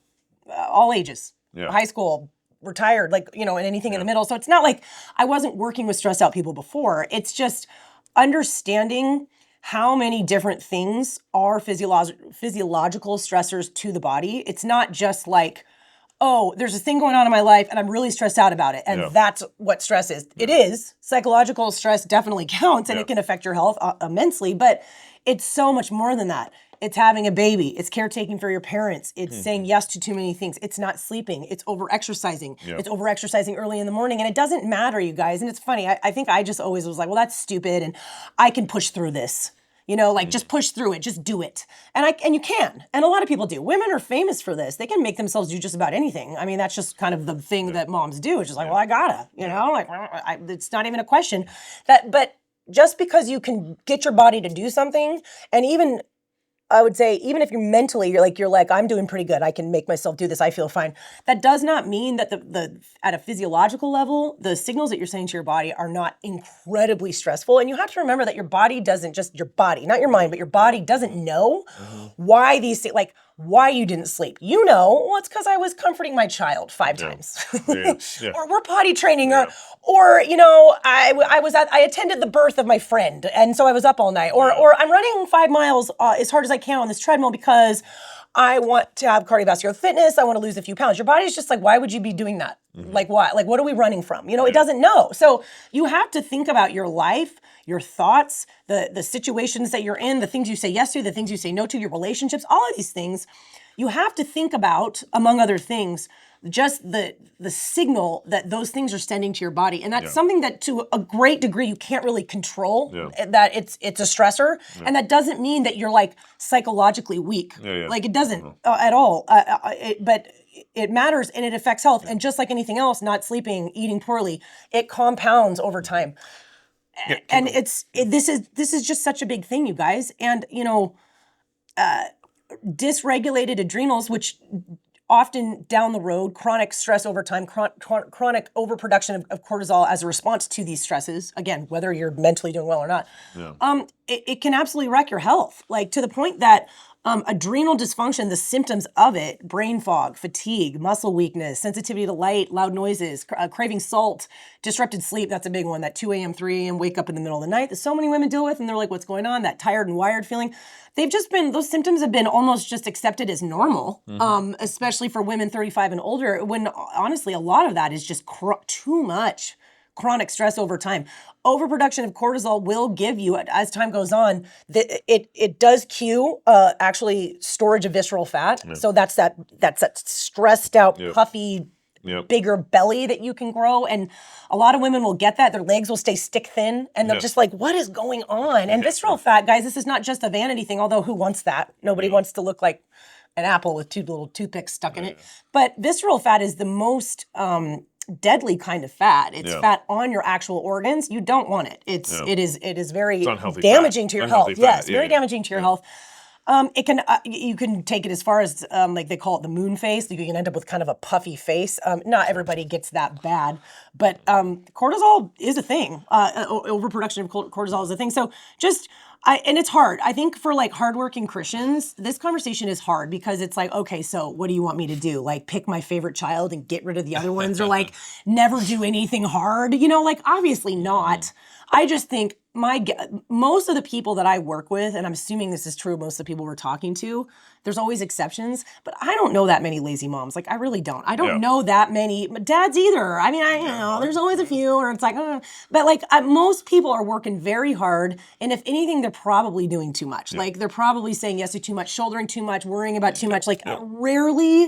Speaker 2: all ages, high school, retired, and anything in the middle. So it's not like I wasn't working with stressed out people before. It's just understanding how many different things are physiological stressors to the body. It's not just like, oh, there's this thing going on in my life and I'm really stressed out about it. And that's what stress is. It is. Psychological stress definitely counts and it can affect your health immensely, but it's so much more than that. It's having a baby. It's caretaking for your parents. It's saying yes to too many things. It's not sleeping. It's over-exercising. It's over-exercising early in the morning. And it doesn't matter, you guys. And it's funny. I think I just always was like, well, that's stupid. And I can push through this. Just push through it. Just do it. And you can. And a lot of people do. Women are famous for this. They can make themselves do just about anything. I mean, that's just kind of the thing that moms do. It's just like, well, I gotta. It's not even a question. But just because you can get your body to do something, and even I would say, even if you're mentally, you're like, I'm doing pretty good. I can make myself do this. I feel fine. That does not mean that the at a physiological level, the signals that you're sending to your body are not incredibly stressful. And you have to remember that your body doesn't just your body, not your mind, but your body doesn't know why these, why you didn't sleep. Well, it's because I was comforting my child 5 times. Or we're potty training, or I attended the birth of my friend, and so I was up all night. Or I'm running 5 miles as hard as I can on this treadmill because I want to have cardiovascular fitness. I want to lose a few pounds. Your body's just like, why would you be doing that? Like, why? Like, what are we running from? It doesn't know. So you have to think about your life, your thoughts, the situations that you're in, the things you say yes to, the things you say no to, your relationships, all of these things. you have to think about, among other things, just the signal that those things are sending to your body. And that's something that to a great degree you can't really control, that it's a stressor. And that doesn't mean that you're like psychologically weak. Like it doesn't at all. But it matters and it affects health. And just like anything else, not sleeping, eating poorly, it compounds over time. And this is just such a big thing, you guys. And, dysregulated adrenals, which often down the road, chronic stress over time, chronic overproduction of cortisol as a response to these stresses, again, whether you're mentally doing well or not, it can absolutely wreck your health. Like to the point that adrenal dysfunction, the symptoms of it, brain fog, fatigue, muscle weakness, sensitivity to light, loud noises, craving salt, disrupted sleep, that's a big one, that 2 a.m., 3 a.m. wake up in the middle of the night that so many women deal with and they're like, what's going on? That tired and wired feeling. Those symptoms have been almost just accepted as normal, especially for women 35 and older, when honestly, a lot of that is just too much chronic stress over time. Overproduction of cortisol will give you, as time goes on, it does cue actually storage of visceral fat. So that's that stressed out, puffy, bigger belly that you can grow. And a lot of women will get that. Their legs will stay stick thin and they're just like, what is going on? And visceral fat, guys, this is not just a vanity thing, although who wants that? Nobody wants to look like an apple with 2 little toothpicks stuck in it. But visceral fat is the most deadly kind of fat. It's fat on your actual organs. You don't want it. It is very damaging to your health. Yes, very damaging to your health. It can you can take it as far as like they call it the moon face. You can end up with kind of a puffy face. Not everybody gets that bad, but cortisol is a thing. Overproduction of cortisol is a thing. So and it's hard. I think for like hardworking Christians, this conversation is hard because it's like, okay, so what do you want me to do? Like pick my favorite child and get rid of the other ones, or like never do anything hard? Like obviously not. I just think most of the people that I work with, and I'm assuming this is true, most of the people we're talking to, there's always exceptions, but I don't know that many lazy moms. Like I really don't. I don't know that many dads either. I mean, there's always a few, or it's like, but like most people are working very hard, and if anything, they're probably doing too much. Like they're probably saying yes to too much, shouldering too much, worrying about too much. Like rarely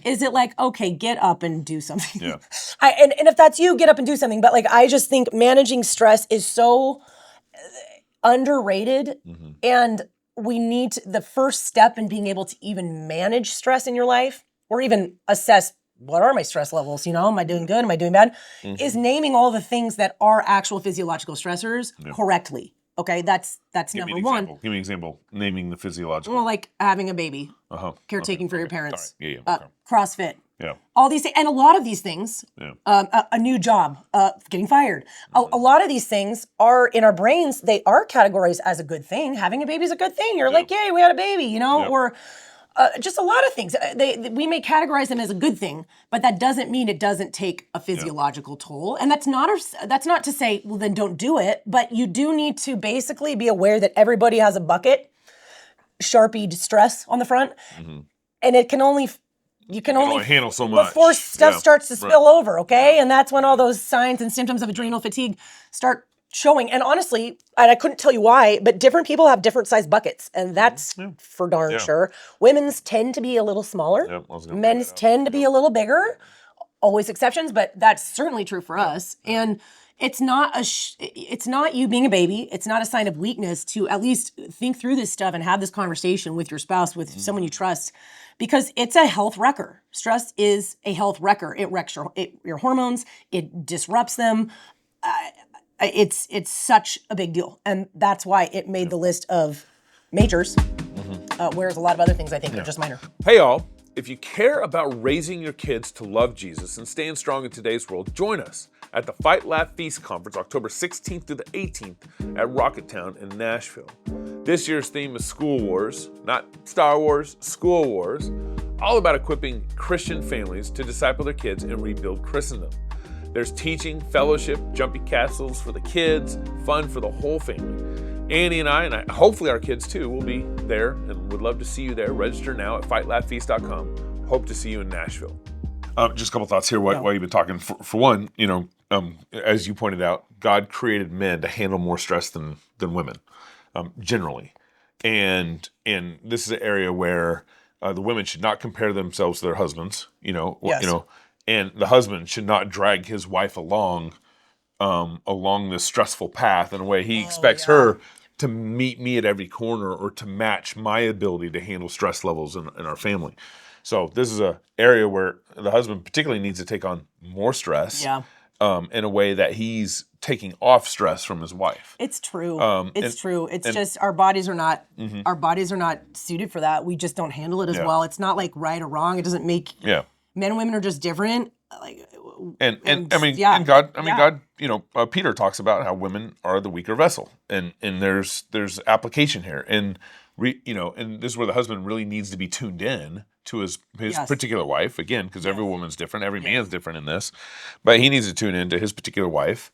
Speaker 2: is it like, okay, get up and do something. And if that's you, get up and do something. But like I just think managing stress is so underrated, and we need the first step in being able to even manage stress in your life, or even assess what are my stress levels, am I doing good, am I doing bad, is naming all the things that are actual physiological stressors correctly. Okay, that's number one.
Speaker 1: Give me an example. Naming the physiological.
Speaker 2: Well, like having a baby, caretaking for your parents,
Speaker 1: Right.
Speaker 2: CrossFit, all these things, and a lot of these things, a new job, getting fired. A lot of these things are in our brains. They are categorized as a good thing. Having a baby is a good thing. You're like, yay, we had a baby, or just a lot of things. We may categorize them as a good thing, but that doesn't mean it doesn't take a physiological toll. And that's not to say, well, then don't do it. But you do need to basically be aware that everybody has a bucket, Sharpied stress on the front, and you can only
Speaker 1: handle so much
Speaker 2: before stuff starts to spill over. Okay, and that's when all those signs and symptoms of adrenal fatigue start showing. And honestly, and I couldn't tell you why, but different people have different size buckets, and that's for darn sure. Women's tend to be a little smaller. Men's tend to be a little bigger. Always exceptions, but that's certainly true for us. And it's not it's not you being a baby. It's not a sign of weakness to at least think through this stuff and have this conversation with your spouse, with someone you trust, because it's a health wrecker. Stress is a health wrecker. It wrecks your hormones. It disrupts them. It's such a big deal, and that's why it made the list of majors, whereas a lot of other things I think are just minor.
Speaker 1: Hey all, if you care about raising your kids to love Jesus and staying strong in today's world, join us at the Fight, Laugh, Feast Conference, October 16th through the 18th at Rocketown in Nashville. This year's theme is School Wars, not Star Wars, School Wars, all about equipping Christian families to disciple their kids and rebuild Christendom. There's teaching, fellowship, jumpy castles for the kids, fun for the whole family. Annie and I, hopefully our kids too, will be there and would love to see you there. Register now at fightlaughfeast.com. Hope to see you in Nashville. Just a couple thoughts here while you've been talking. For one, as you pointed out, God created men to handle more stress than women, generally. And this is an area where The women should not compare themselves to their husbands,
Speaker 2: Yes.
Speaker 1: and the husband should not drag his wife along this stressful path in a way he expects her to meet me at every corner or to match my ability to handle stress levels in our family. So this is an area where the husband particularly needs to take on more stress in a way that he's taking off stress from his wife.
Speaker 2: It's true. It's true. It's just our bodies are not suited for that. We just don't handle it as well. It's not like right or wrong. It doesn't make men and women are just different.
Speaker 1: God, Peter talks about how women are the weaker vessel, and there's application here, and this is where the husband really needs to be tuned in to his particular wife, again, because every woman's different, every man's different in this, but he needs to tune in to his particular wife,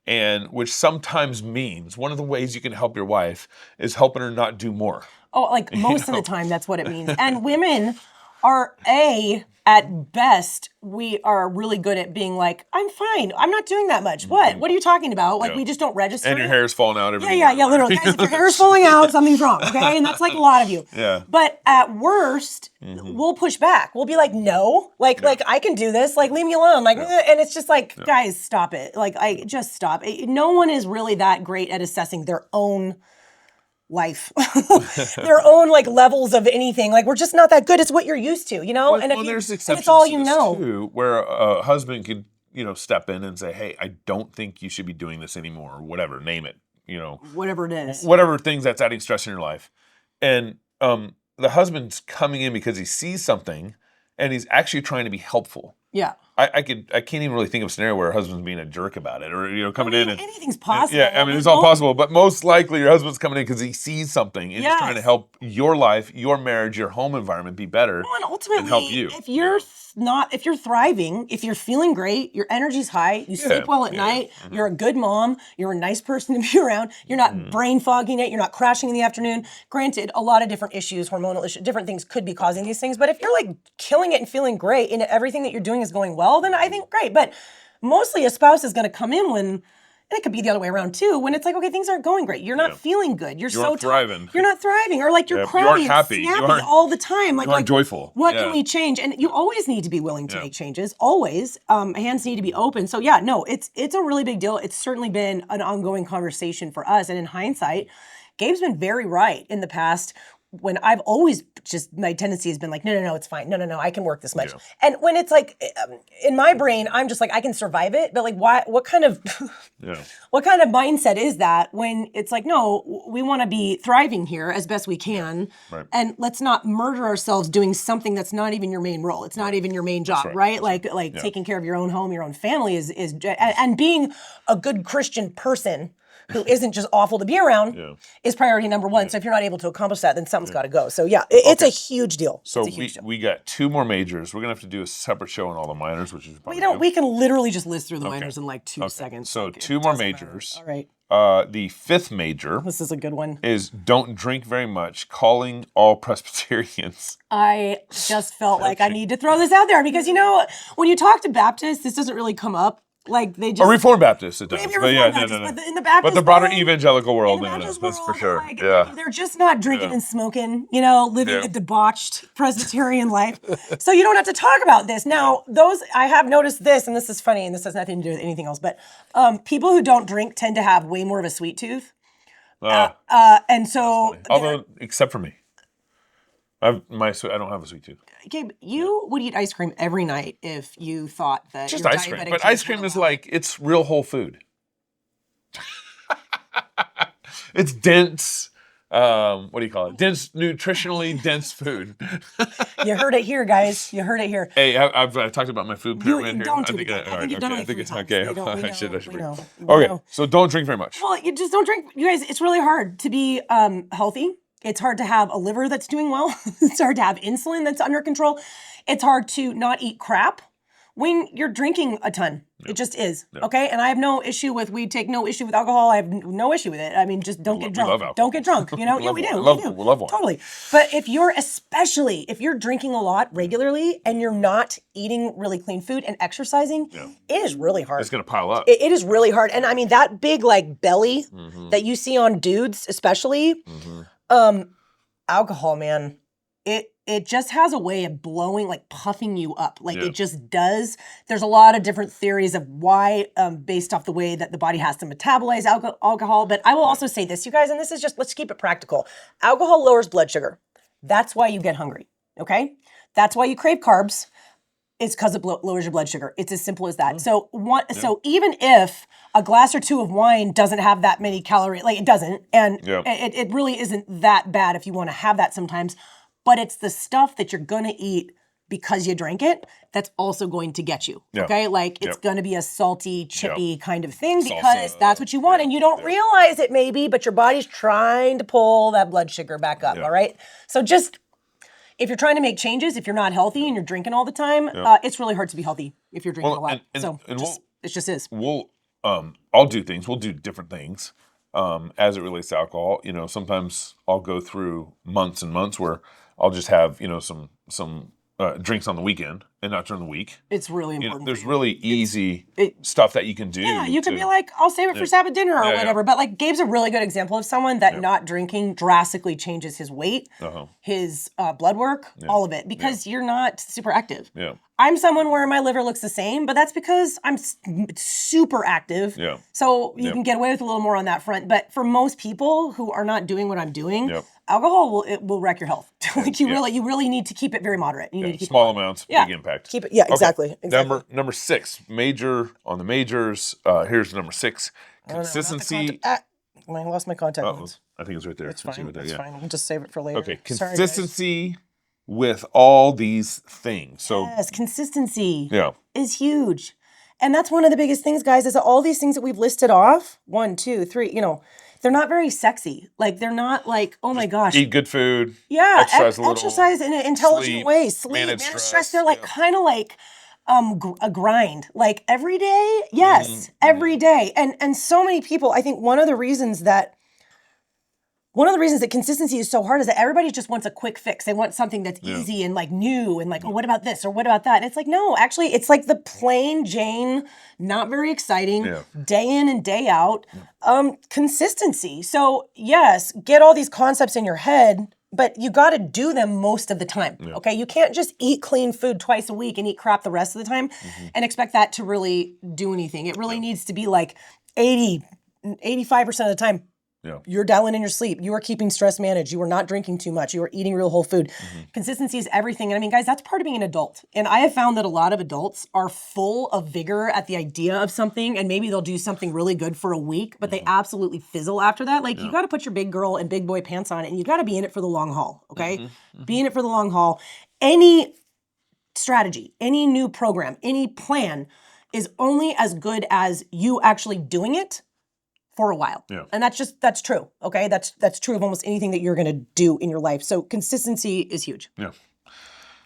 Speaker 1: and which sometimes means one of the ways you can help your wife is helping her not do more.
Speaker 2: Oh, like most of the time, that's what it means. And women are at best, we are really good at being like, I'm fine. I'm not doing that much. What? What are you talking about? Like, we just don't register.
Speaker 1: And your hair's falling out every
Speaker 2: Yeah, literally. Guys, if your hair is falling out, something's wrong, okay? And that's like a lot of you.
Speaker 1: Yeah.
Speaker 2: But at worst, we'll push back. We'll be like, no. Like I can do this. Like, leave me alone. Like, and it's just like, guys, stop it. Like, just stop. No one is really that great at assessing their own life, their own like levels of anything. Like we're just not that good. It's what you're used to, and
Speaker 1: there's exceptions
Speaker 2: and it's all
Speaker 1: to this too, where a husband could, step in and say, "Hey, I don't think you should be doing this anymore," or whatever, name it,
Speaker 2: whatever it is,
Speaker 1: whatever things that's adding stress in your life, and the husband's coming in because he sees something, and he's actually trying to be helpful.
Speaker 2: Yeah.
Speaker 1: I can't even really think of a scenario where a husband's being a jerk about it, or coming in and
Speaker 2: anything's possible.
Speaker 1: It's all possible. But most likely, your husband's coming in because he sees something and he's trying to help your life, your marriage, your home environment be better.
Speaker 2: Well, and ultimately,
Speaker 1: and help you.
Speaker 2: If you're if you're thriving, if you're feeling great, your energy's high, you sleep well at night, you're a good mom, you're a nice person to be around, you're not brain fogging it, you're not crashing in the afternoon. Granted, a lot of different issues, hormonal issues, different things could be causing these things. But if you're like killing it and feeling great and everything that you're doing is going well, then I think great. But mostly a spouse is going to come in when, and it could be the other way around too, when it's like, okay, things aren't going great. You're not feeling good. You're so
Speaker 1: thriving.
Speaker 2: You're not thriving, or like you're crabby,
Speaker 1: happy.
Speaker 2: Snappy all the time.
Speaker 1: You aren't joyful.
Speaker 2: What can we change? And you always need to be willing to make changes. Always, hands need to be open. So it's a really big deal. It's certainly been an ongoing conversation for us. And in hindsight, Gabe's been very right in the past. When I've always my tendency has been like, no, it's fine. No, I can work this much. Yeah. And when it's like, in my brain, I'm just like, I can survive it. But like, what kind of mindset is that when it's like, no, we want to be thriving here as best we can. Right. And let's not murder ourselves doing something that's not even your main role. It's not even your main job, right? Like taking care of your own home, your own family is and being a good Christian person who isn't just awful to be around is priority number one. So if you're not able to accomplish that, then something's got to go. So it's a huge deal.
Speaker 1: So we got two more majors. We're gonna have to do a separate show on all the minors, which is
Speaker 2: we can literally just list through the minors in like 2 seconds.
Speaker 1: So two more majors.
Speaker 2: All right.
Speaker 1: The fifth major.
Speaker 2: This is a good one.
Speaker 1: Is don't drink very much. Calling all Presbyterians.
Speaker 2: I just felt like I need to throw this out there because when you talk to Baptists, this doesn't really come up. Like they just
Speaker 1: a Reformed Baptist, it does.
Speaker 2: Maybe
Speaker 1: But
Speaker 2: in the Baptist,
Speaker 1: but the broader
Speaker 2: world,
Speaker 1: evangelical world,
Speaker 2: that's
Speaker 1: for sure.
Speaker 2: Like, they're just not drinking and smoking, living a debauched Presbyterian life. So you don't have to talk about this. Now, I have noticed this, and this is funny, and this has nothing to do with anything else. But people who don't drink tend to have way more of a sweet tooth, and so
Speaker 1: although except for me. I don't have a sweet tooth.
Speaker 2: Gabe, you would eat ice cream every night if you thought that
Speaker 1: just ice cream. But ice cream is like it's real whole food. It's dense. What do you call it? Dense, nutritionally dense food.
Speaker 2: You heard it here, guys. You heard it here.
Speaker 1: Hey, I've talked about my food pyramid here.
Speaker 2: Don't do it. I think you've done it 3 times.
Speaker 1: I should. Okay, so don't drink very much.
Speaker 2: Well, you just don't drink. You guys, it's really hard to be healthy. It's hard to have a liver that's doing well. It's hard to have insulin that's under control. It's hard to not eat crap when you're drinking a ton. Yep. It just is. Yep. Okay? And I have no issue with, we take no issue with alcohol. I have no issue with it. I mean, just don't get drunk. Don't get drunk. We do.
Speaker 1: We love one.
Speaker 2: Totally. But if you're drinking a lot regularly and you're not eating really clean food and exercising, it is really hard.
Speaker 1: It's going to pile up.
Speaker 2: It is really hard. And I mean, that big like belly that you see on dudes especially, alcohol, man, it it just has a way of blowing, like puffing you up. Like it just does. There's a lot of different theories of why, based off the way that the body has to metabolize alcohol. But I will also say this, you guys, and this is just, let's keep it practical. Alcohol lowers blood sugar. That's why you get hungry, okay? That's why you crave carbs. It's because it lowers your blood sugar. It's as simple as that. So so even if a glass or two of wine doesn't have that many calories, like it doesn't, and it really isn't that bad if you want to have that sometimes, but it's the stuff that you're going to eat because you drank it that's also going to get you, okay? Like it's going to be a salty, chippy kind of thing because that's what you want, and you don't realize it maybe, but your body's trying to pull that blood sugar back up, all right? So just, if you're trying to make changes, if you're not healthy and you're drinking all the time, it's really hard to be healthy if you're drinking a lot. It just is.
Speaker 1: I'll do things. We'll do different things as it relates to alcohol. You know, sometimes I'll go through months and months where I'll just have, you know, some drinks on the weekend and not during the week.
Speaker 2: It's really important.
Speaker 1: You know, there's really easy stuff that you can do.
Speaker 2: Yeah, you can be like, I'll save it for Sabbath dinner or whatever. But like Gabe's a really good example of someone that not drinking drastically changes his weight, his blood work, all of it, because you're not super active.
Speaker 1: Yeah.
Speaker 2: I'm someone where my liver looks the same, but that's because I'm super active. Yeah. So you can get away with a little more on that front. But for most people who are not doing what I'm doing, alcohol will wreck your health. Like you really need to keep it very moderate. You need to keep
Speaker 1: small amounts, big impact.
Speaker 2: Keep it. Yeah, exactly.
Speaker 1: Number 6, major on the majors. Here's number 6, consistency.
Speaker 2: I lost my contact lens.
Speaker 1: I think it's right there.
Speaker 2: It's fine. It's fine. We'll just save it for later.
Speaker 1: Okay, consistency with all these things. So
Speaker 2: yes, consistency is huge. And that's one of the biggest things, guys, is that all these things that we've listed off, 1, 2, 3, you know, they're not very sexy. Like, they're not like, oh my gosh.
Speaker 1: Eat good food.
Speaker 2: Yeah.
Speaker 1: Exercise a little.
Speaker 2: Exercise in an intelligent way. Sleep. Manage stress. They're like kind of like a grind. Like every day. Yes. Every day. And so many people, I think one of the reasons that consistency is so hard is that everybody just wants a quick fix. They want something that's easy and like new and like, oh, what about this or what about that? And it's like, no, actually, it's like the plain Jane, not very exciting, day in and day out consistency. So yes, get all these concepts in your head, but you got to do them most of the time. Okay, you can't just eat clean food twice a week and eat crap the rest of the time and expect that to really do anything. It really needs to be like 85% of the time. You're dialing in your sleep. You are keeping stress managed. You are not drinking too much. You are eating real whole food. Consistency is everything. And I mean, guys, that's part of being an adult. And I have found that a lot of adults are full of vigor at the idea of something, and maybe they'll do something really good for a week, but they absolutely fizzle after that. Like, you got to put your big girl and big boy pants on, and you got to be in it for the long haul, okay? Be in it for the long haul. Any strategy, any new program, any plan is only as good as you actually doing it for a while. And that's true. Okay. That's true of almost anything that you're going to do in your life. So consistency is huge.
Speaker 1: Yeah.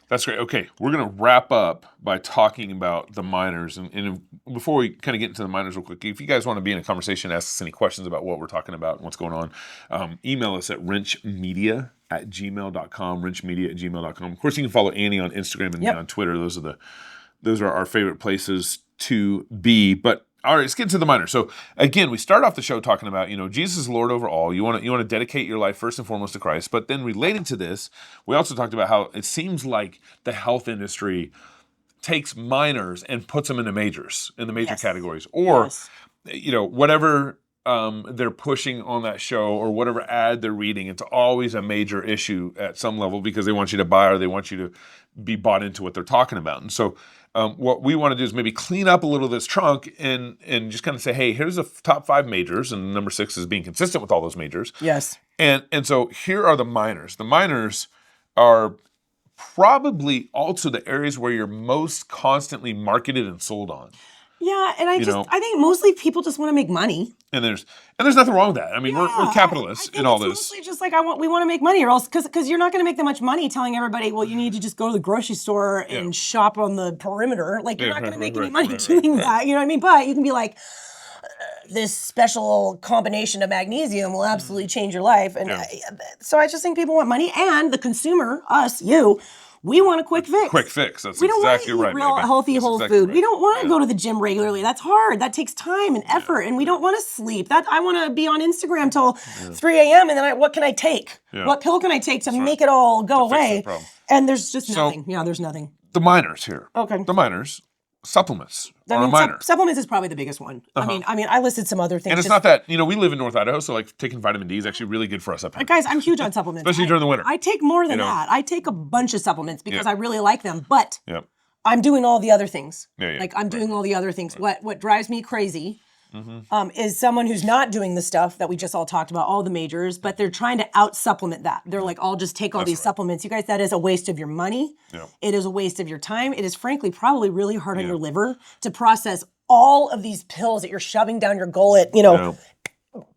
Speaker 1: That's great. Okay. We're going to wrap up by talking about the minors. And before we kind of get into the minors real quick, if you guys want to be in a conversation, ask us any questions about what we're talking about and what's going on, email us at RenchMedia@gmail.com, RenchMedia@gmail.com. Of course, you can follow Annie on Instagram and me on Twitter. Those are our favorite places to be. But all right, let's get into the minors. So again, we start off the show talking about, you know, Jesus is Lord over all. You want to dedicate your life first and foremost to Christ. But then related to this, we also talked about how it seems like the health industry takes minors and puts them into majors, in the major categories, or you know, whatever they're pushing on that show or whatever ad they're reading. It's always a major issue at some level because they want you to buy or they want you to be bought into what they're talking about. And so what we want to do is maybe clean up a little of this trunk and just kind of say, hey, here's the top 5 majors, and number 6 is being consistent with all those majors.
Speaker 2: Yes.
Speaker 1: And so here are the minors. The minors are probably also the areas where you're most constantly marketed and sold on.
Speaker 2: Yeah, and I think mostly people just want to make money.
Speaker 1: And there's nothing wrong with that. I mean, we're capitalists in all this.
Speaker 2: It's mostly just like we want to make money, or else because you're not going to make that much money telling everybody, well, you need to just go to the grocery store and shop on the perimeter. Like you're not going to make any money doing that. You know what I mean? But you can be like, this special combination of magnesium will absolutely change your life. And so I just think people want money, and the consumer, us, you, We want a quick fix.
Speaker 1: Quick fix. That's
Speaker 2: We don't
Speaker 1: exactly
Speaker 2: want to eat
Speaker 1: right,
Speaker 2: real
Speaker 1: baby.
Speaker 2: healthy
Speaker 1: That's
Speaker 2: whole
Speaker 1: exactly
Speaker 2: food.
Speaker 1: right.
Speaker 2: We don't want to go to the gym regularly. That's hard. That takes time and effort, and we don't want to sleep. That I want to be on Instagram till 3 a.m. and then what can I take?
Speaker 1: Yeah.
Speaker 2: What pill can I take to make it all go
Speaker 1: fix that
Speaker 2: away?
Speaker 1: problem.
Speaker 2: And there's just nothing. Yeah, there's nothing.
Speaker 1: The minors here.
Speaker 2: Okay.
Speaker 1: The minors. Supplements
Speaker 2: I
Speaker 1: are
Speaker 2: mean,
Speaker 1: a minor.
Speaker 2: supplements is probably the biggest one. I mean, I listed some other things.
Speaker 1: And it's not that, we live in North Idaho, so like taking vitamin D is actually really good for us up here.
Speaker 2: Guys, I'm huge on supplements.
Speaker 1: Especially during the winter.
Speaker 2: I take more than that. I take a bunch of supplements because
Speaker 1: Yeah.
Speaker 2: I really like them, but
Speaker 1: Yeah.
Speaker 2: I'm doing all the other things.
Speaker 1: Yeah.
Speaker 2: Like I'm doing all the other things. What drives me crazy is someone who's not doing the stuff that we just all talked about, all the majors, but they're trying to out supplement that. They're like, I'll just take all these supplements. You guys, that is a waste of your money.
Speaker 1: Yeah.
Speaker 2: It is a waste of your time. It is frankly probably really hard on your liver to process all of these pills that you're shoving down your gullet,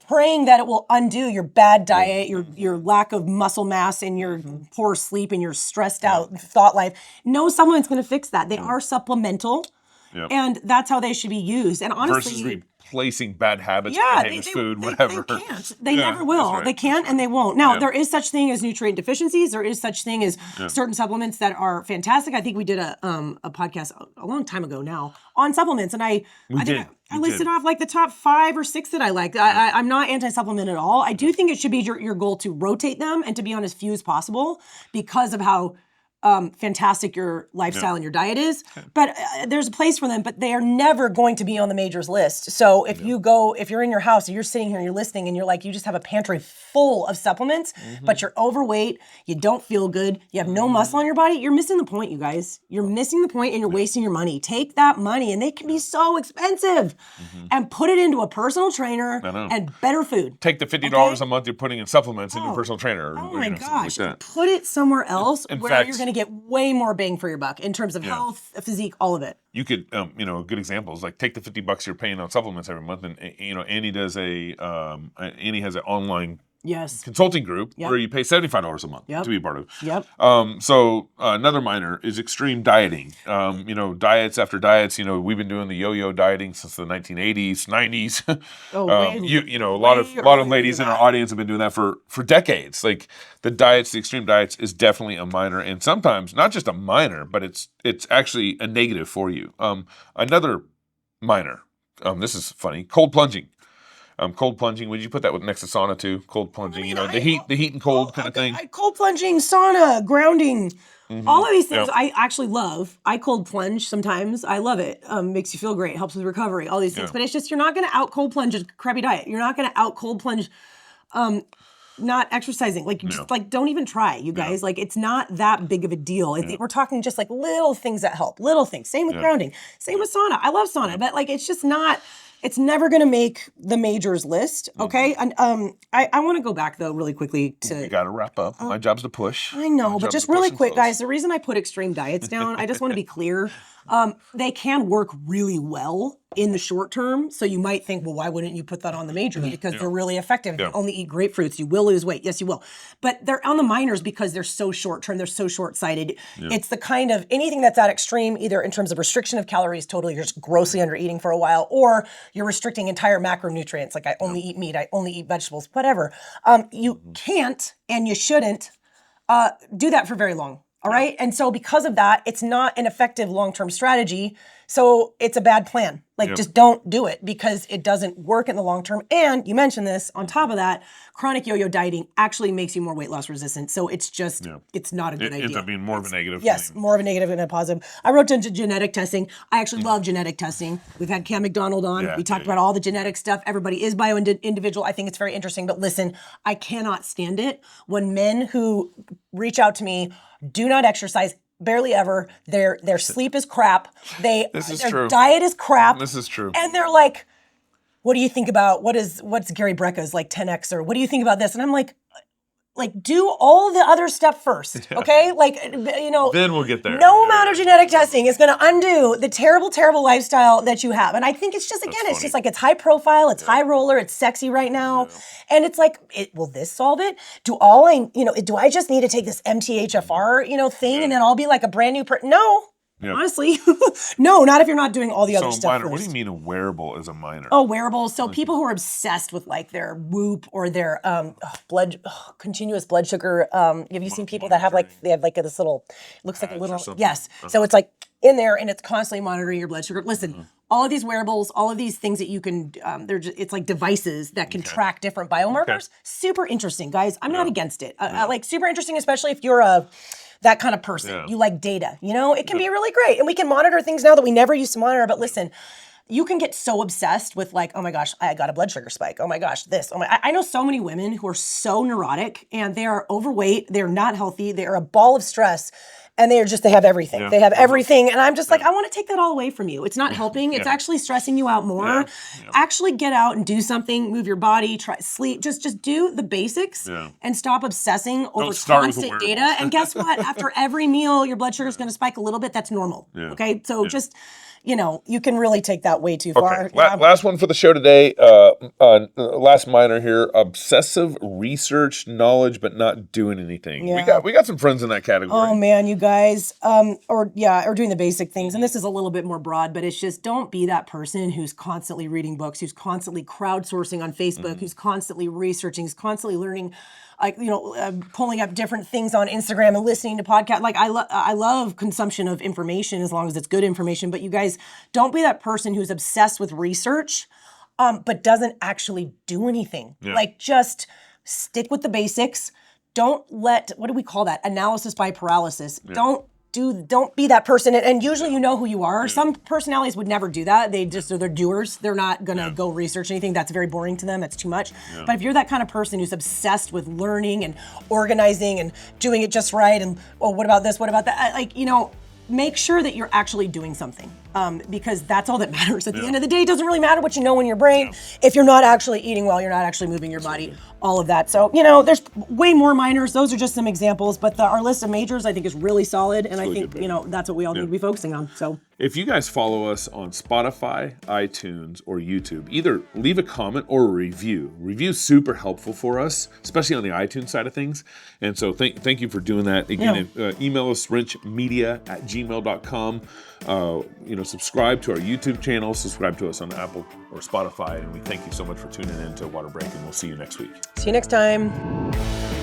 Speaker 2: praying that it will undo your bad diet, your lack of muscle mass, and your poor sleep, and your stressed out thought life. No supplement's going to fix that. They are supplemental, and that's how they should be used. And honestly,
Speaker 1: Versus replacing bad habits, food, whatever.
Speaker 2: They can't. They never will.
Speaker 1: Right.
Speaker 2: They can't and they won't. Now, there is such thing as nutrient deficiencies. There is such thing as certain supplements that are fantastic. I think we did a podcast a long time ago now on supplements, and I listed off like the top 5 or 6 that I like. I'm not anti-supplement at all. I do think it should be your goal to rotate them and to be on as few as possible because of how fantastic your lifestyle and your diet is, but there's a place for them, but they are never going to be on the majors list. So if you're in your house, you're sitting here and you're listening and you're like, you just have a pantry full of supplements, but you're overweight, you don't feel good, you have no muscle on your body, you're missing the point, you guys. You're missing the point and you're wasting your money. Take that money, and they can be so expensive, and put it into a personal trainer and better food.
Speaker 1: Take the $50 a month you're putting in supplements into a personal trainer.
Speaker 2: Oh my gosh.
Speaker 1: Like
Speaker 2: Put it somewhere else where
Speaker 1: fact,
Speaker 2: you're going to get way more bang for your buck in terms of health, physique, all of it.
Speaker 1: You could, a good example is like take the $50 you're paying on supplements every month, and Annie does Annie has an online consulting group where you pay $75 a month to be a part of.
Speaker 2: Yep.
Speaker 1: So another minor is extreme dieting. Diets after diets. We've been doing the yo-yo dieting since the 1980s, 90s. A lot of ladies in our audience have been doing that for decades. Like the extreme diets is definitely a minor, and sometimes not just a minor, but it's actually a negative for you. Another minor. This is funny. Cold plunging. Cold plunging. Would you put that next to sauna too? Cold plunging. The heat and cold kind of thing.
Speaker 2: Cold plunging, sauna, grounding. All of these things I actually love. I cold plunge sometimes. I love it. Makes you feel great. Helps with recovery. All these things. But it's just you're not going to out cold plunge a crappy diet. You're not going to out cold plunge not exercising. Like just don't even try, you guys. Like it's not that big of a deal. We're talking just like little things that help. Little things. Same with grounding. Same with sauna. I love sauna, but like it's just not. It's never going to make the majors list, okay? And I want to go back though really quickly to.
Speaker 1: We got to wrap up. My job's to push.
Speaker 2: I know, but just really quick, guys. The reason I put extreme diets down, I just want to be clear. They can work really well in the short term. So you might think, well, why wouldn't you put that on the majors? Because they're really effective. You only eat grapefruits. You will lose weight. Yes, you will. But they're on the minors because they're so short term. They're so short sighted. It's the kind of anything that's that extreme, either in terms of restriction of calories, totally you're just grossly under eating for a while, or you're restricting entire macronutrients. Like I only eat meat. I only eat vegetables, whatever. You can't and you shouldn't do that for very long. All right. And so because of that, it's not an effective long-term strategy. So it's a bad plan. Like just don't do it because it doesn't work in the long term. And you mentioned this, on top of that, chronic yo-yo dieting actually makes you more weight loss resistant. So it's just, it's not a good idea.
Speaker 1: It ends up being more of a negative.
Speaker 2: Yes, more of a negative than a positive. I wrote down genetic testing. I actually love genetic testing. We've had Cam McDonald on. We talked about all the genetic stuff. Everybody is bio-individual. I think it's very interesting. But listen, I cannot stand it when men who reach out to me do not exercise barely ever. Their sleep is crap. Their diet is crap.
Speaker 1: This is true.
Speaker 2: And they're like, what do you think about what's Gary Brecka's like 10X, or what do you think about this? And I'm like do all the other stuff first, okay?
Speaker 1: Then we'll get there.
Speaker 2: No amount of genetic testing is going to undo the terrible, terrible lifestyle that you have. And I think it's just, again, it's just like it's high profile, it's high roller, it's sexy right now. And it's like, will this solve it? Do I just need to take this MTHFR, thing and then I'll be like a brand new person? No.
Speaker 1: Yeah.
Speaker 2: Honestly, no, not if you're not doing all the other
Speaker 1: So
Speaker 2: stuff
Speaker 1: minor,
Speaker 2: first.
Speaker 1: what do you mean a wearable is a minor?
Speaker 2: Oh, wearables. So people who are obsessed with like their Whoop or their continuous blood sugar. Have you seen people that have like, they have like this little, looks like a little, yes. So it's like in there and it's constantly monitoring your blood sugar. Listen, all of these wearables, all of these things that you can, it's like devices that can track different biomarkers. Super interesting, guys. I'm not against it. Like super interesting, especially if you're that kind of person.
Speaker 1: Yeah.
Speaker 2: You like data, you know? It can be really great. And we can monitor things now that we never used to monitor. But listen, you can get so obsessed with like, oh my gosh, I got a blood sugar spike. Oh my gosh, this. I know so many women who are so neurotic and they are overweight. They're not healthy. They are a ball of stress. And they have everything.
Speaker 1: Yeah.
Speaker 2: They have everything. And I'm just like, I want to take that all away from you. It's not helping. It's actually stressing you out more.
Speaker 1: Yeah.
Speaker 2: Actually get out and do something, move your body, try sleep. Just do the basics and stop obsessing over
Speaker 1: start with the
Speaker 2: constant
Speaker 1: wearables.
Speaker 2: data. And guess what? After every meal, your blood sugar is going to spike a little bit. That's normal.
Speaker 1: Yeah.
Speaker 2: Okay. So just, you can really take that way too
Speaker 1: Okay.
Speaker 2: far.
Speaker 1: Last one for the show today. Last minor here. Obsessive research knowledge, but not doing anything.
Speaker 2: Yeah.
Speaker 1: We got some friends in that category.
Speaker 2: Oh man, you guys, or doing the basic things. And this is a little bit more broad, but it's just don't be that person who's constantly reading books, who's constantly crowdsourcing on Facebook, who's constantly researching, who's constantly learning, like, pulling up different things on Instagram and listening to podcasts. Like I love consumption of information as long as it's good information, but you guys don't be that person who's obsessed with research, but doesn't actually do anything.
Speaker 1: Yeah.
Speaker 2: Like just stick with the basics. Don't let, what do we call that? Analysis by paralysis.
Speaker 1: Yeah.
Speaker 2: Don't be that person. And usually you know who you are. Some personalities would never do that. They're doers. They're not gonna go research anything. That's very boring to them. That's too much. But if you're that kind of person who's obsessed with learning and organizing and doing it just right, and what about this? What about that? Make sure that you're actually doing something, because that's all that matters. At the end of the day, it doesn't really matter what you know in your brain if you're not actually eating well, you're not actually moving your body, all of that. So, there's way more minors. Those are just some examples, but our list of majors I think is really solid, and I think, that's what we all need to be focusing on. So
Speaker 1: if you guys follow us on Spotify, iTunes, or YouTube, either leave a comment or a review. Review is super helpful for us, especially on the iTunes side of things. And so thank you for doing that. Again, email us RenchMedia@gmail.com. Subscribe to our YouTube channel, subscribe to us on Apple or Spotify, and we thank you so much for tuning in to Water Break, and we'll see you next week.
Speaker 2: see you next time.